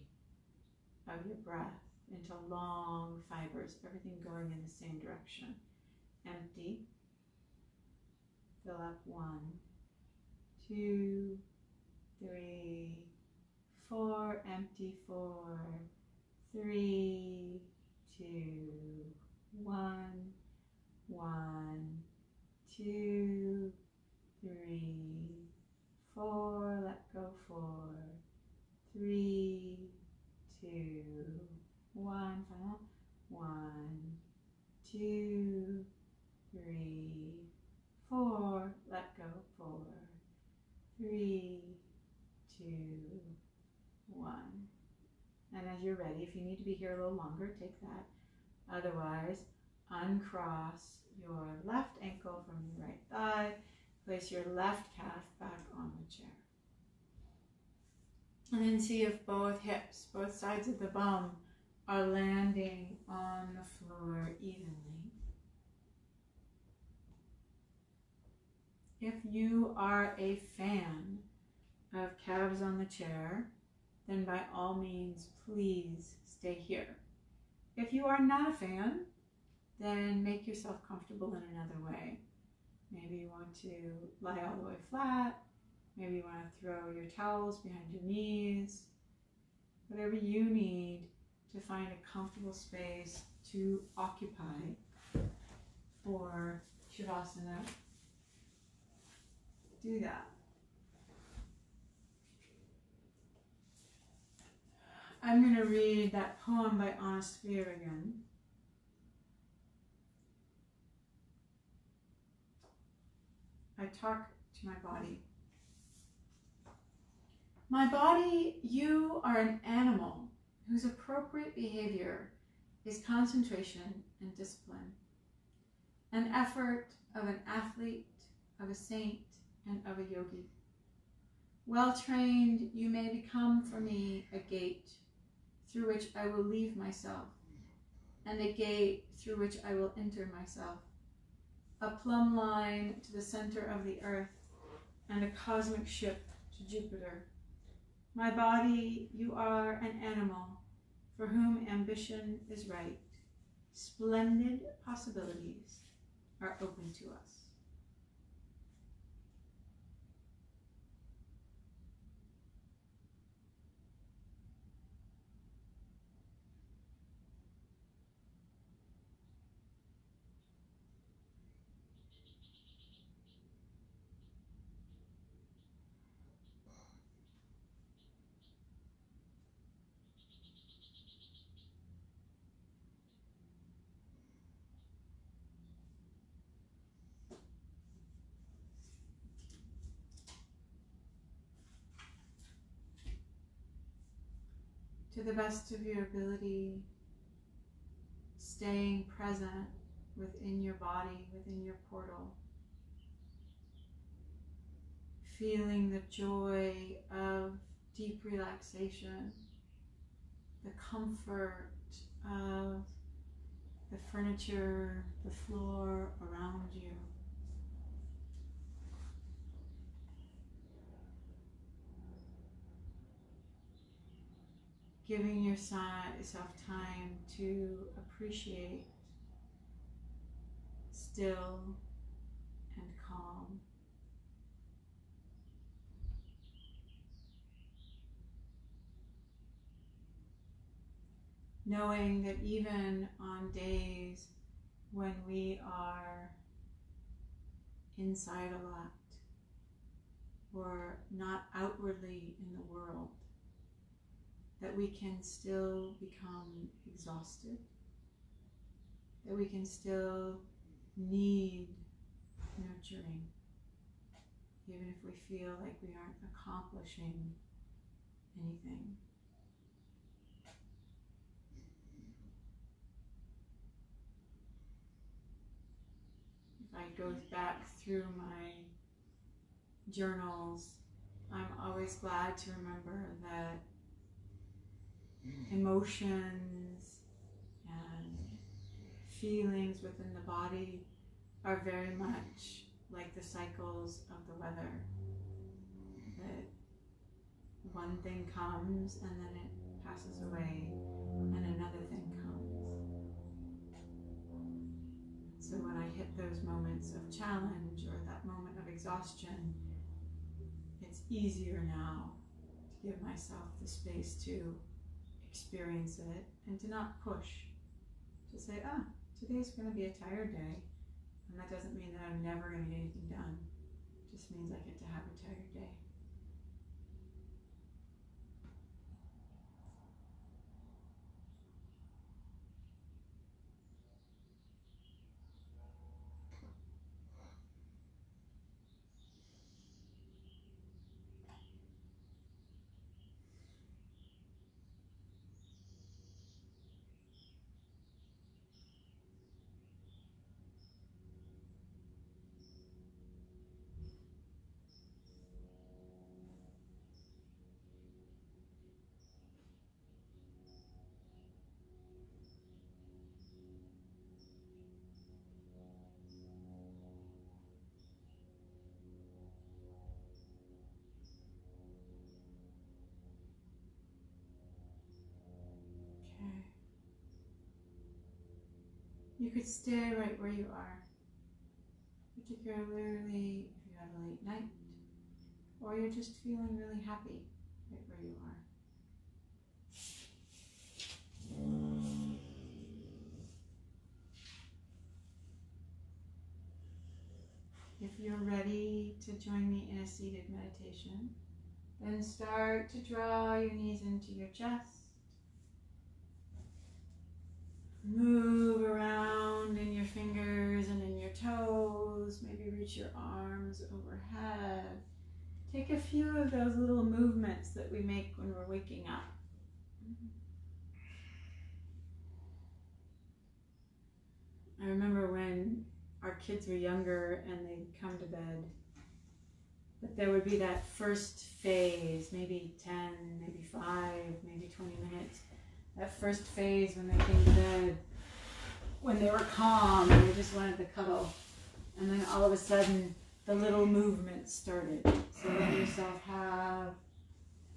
of your breath into long fibers, everything going in the same direction. Empty. Fill up 1, 2, 3, 4. Empty 4, 3, 2, 1. 1, 2, 3, 4. Let go for 3, 2, 1. Final. 1, 2, 3, 4. Let go for 3, 2, 1. And as you're ready, if you need to be here a little longer, take that. Otherwise, uncross your left ankle from your right thigh. Place your left calf back on the chair. And then see if both hips, both sides of the bum, are landing on the floor evenly. If you are a fan of calves on the chair, then by all means, please stay here. If you are not a fan, then make yourself comfortable in another way. Maybe you want to lie all the way flat. Maybe you want to throw your towels behind your knees. Whatever you need to find a comfortable space to occupy for Shavasana. do that. I'm going to read that poem by Honest Fear again. I talk to my body. My body, you are an animal whose appropriate behavior is concentration and discipline, an effort of an athlete, of a saint, and of a yogi. Well trained, you may become for me a gate through which I will leave myself, and a gate through which I will enter myself, a plumb line to the center of the earth, and a cosmic ship to Jupiter. My body, you are an animal for whom ambition is right. Splendid possibilities are open to us. To the best of your ability, staying present within your body, within your portal. Feeling the joy of deep relaxation, the comfort of the furniture, the floor around you. Giving yourself time to appreciate still and calm. Knowing that even on days when we are inside a lot or not outwardly in the world, that we can still become exhausted, that we can still need nurturing, even if we feel like we aren't accomplishing anything. If I go back through my journals, I'm always glad to remember that emotions and feelings within the body are very much like the cycles of the weather. That one thing comes and then it passes away and another thing comes. So when I hit those moments of challenge or that moment of exhaustion, it's easier now to give myself the space to experience it and to not push, to say, today's going to be a tired day, and that doesn't mean that I'm never going to get anything done. It just means I get to have a tired day. You could stay right where you are, particularly if you have a late night or you're just feeling really happy right where you are. If you're ready to join me in a seated meditation, then start to draw your knees into your chest. Move around in your fingers and in your toes. Maybe reach your arms overhead. Take a few of those little movements that we make when we're waking up. I remember when our kids were younger and they'd come to bed, but there would be that first phase, maybe 10, maybe 5, maybe 20 minutes. That first phase when they came to bed, when they were calm and they just wanted to cuddle. And then all of a sudden, the little movements started. So let yourself have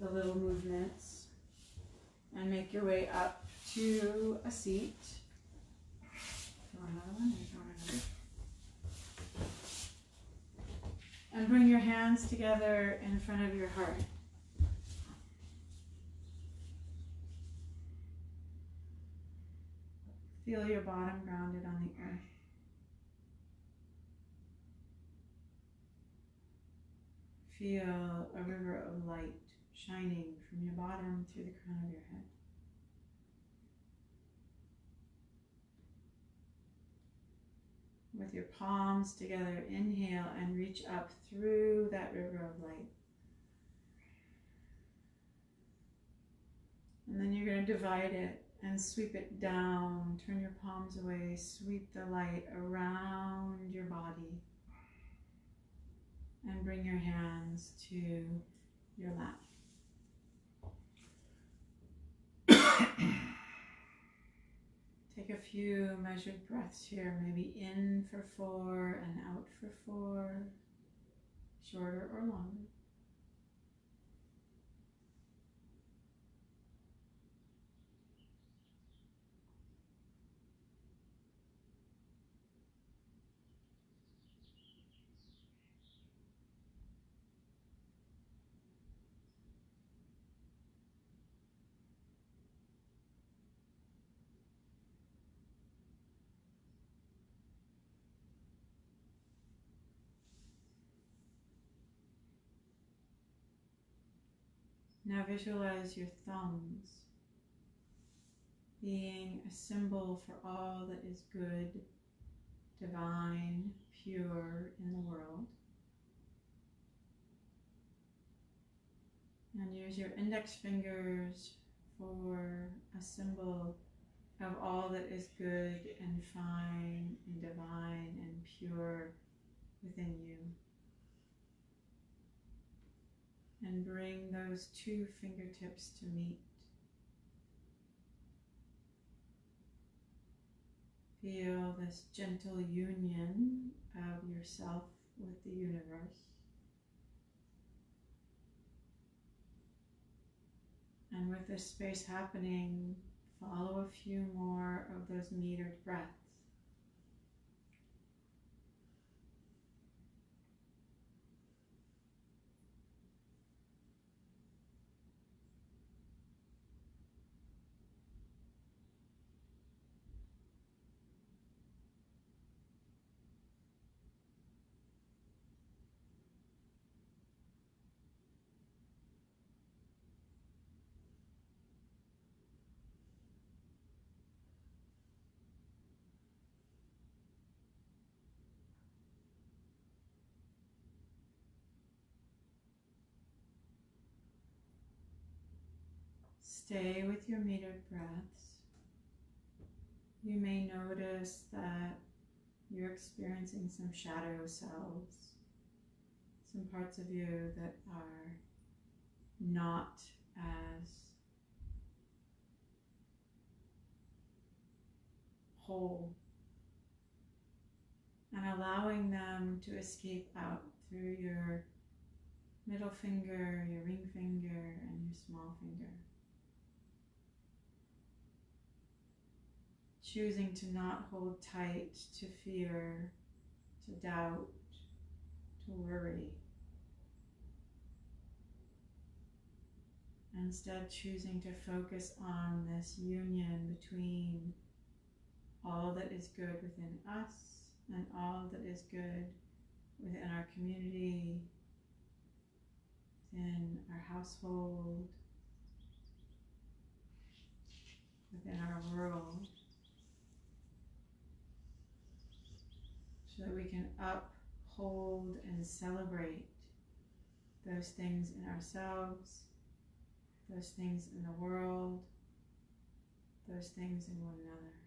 the little movements and make your way up to a seat. Draw another one, and draw another. And bring your hands together in front of your heart. Feel your bottom grounded on the earth. Feel a river of light shining from your bottom through the crown of your head. With your palms together, inhale and reach up through that river of light. And then you're going to divide it and sweep it down. Turn your palms away, sweep the light around your body. And bring your hands to your lap. Take a few measured breaths here, maybe in for 4 and out for 4, shorter or longer. Now visualize your thumbs being a symbol for all that is good, divine, pure in the world. And use your index fingers for a symbol of all that is good and fine and divine and pure within you. And bring those 2 fingertips to meet. Feel this gentle union of yourself with the universe. And with this space happening, follow a few more of those metered breaths. Stay with your metered breaths. You may notice that you're experiencing some shadow selves, some parts of you that are not as whole, and allowing them to escape out through your middle finger, your ring finger, and your small finger. Choosing to not hold tight to fear, to doubt, to worry. Instead, choosing to focus on this union between all that is good within us and all that is good within our community, within our household, within our world, so that we can uphold and celebrate those things in ourselves, those things in the world, those things in one another.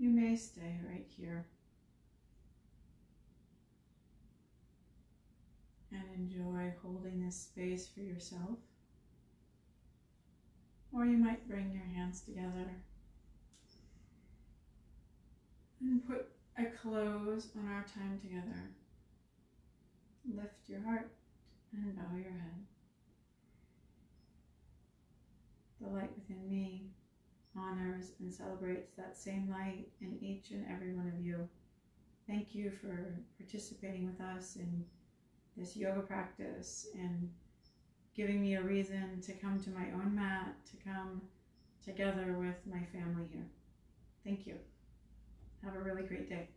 You may stay right here and enjoy holding this space for yourself. Or you might bring your hands together and put a close on our time together. Lift your heart and bow your head. The light within me honors and celebrates that same light in each and every one of you. Thank you for participating with us in this yoga practice and giving me a reason to come to my own mat, to come together with my family here. Thank you. Have a really great day.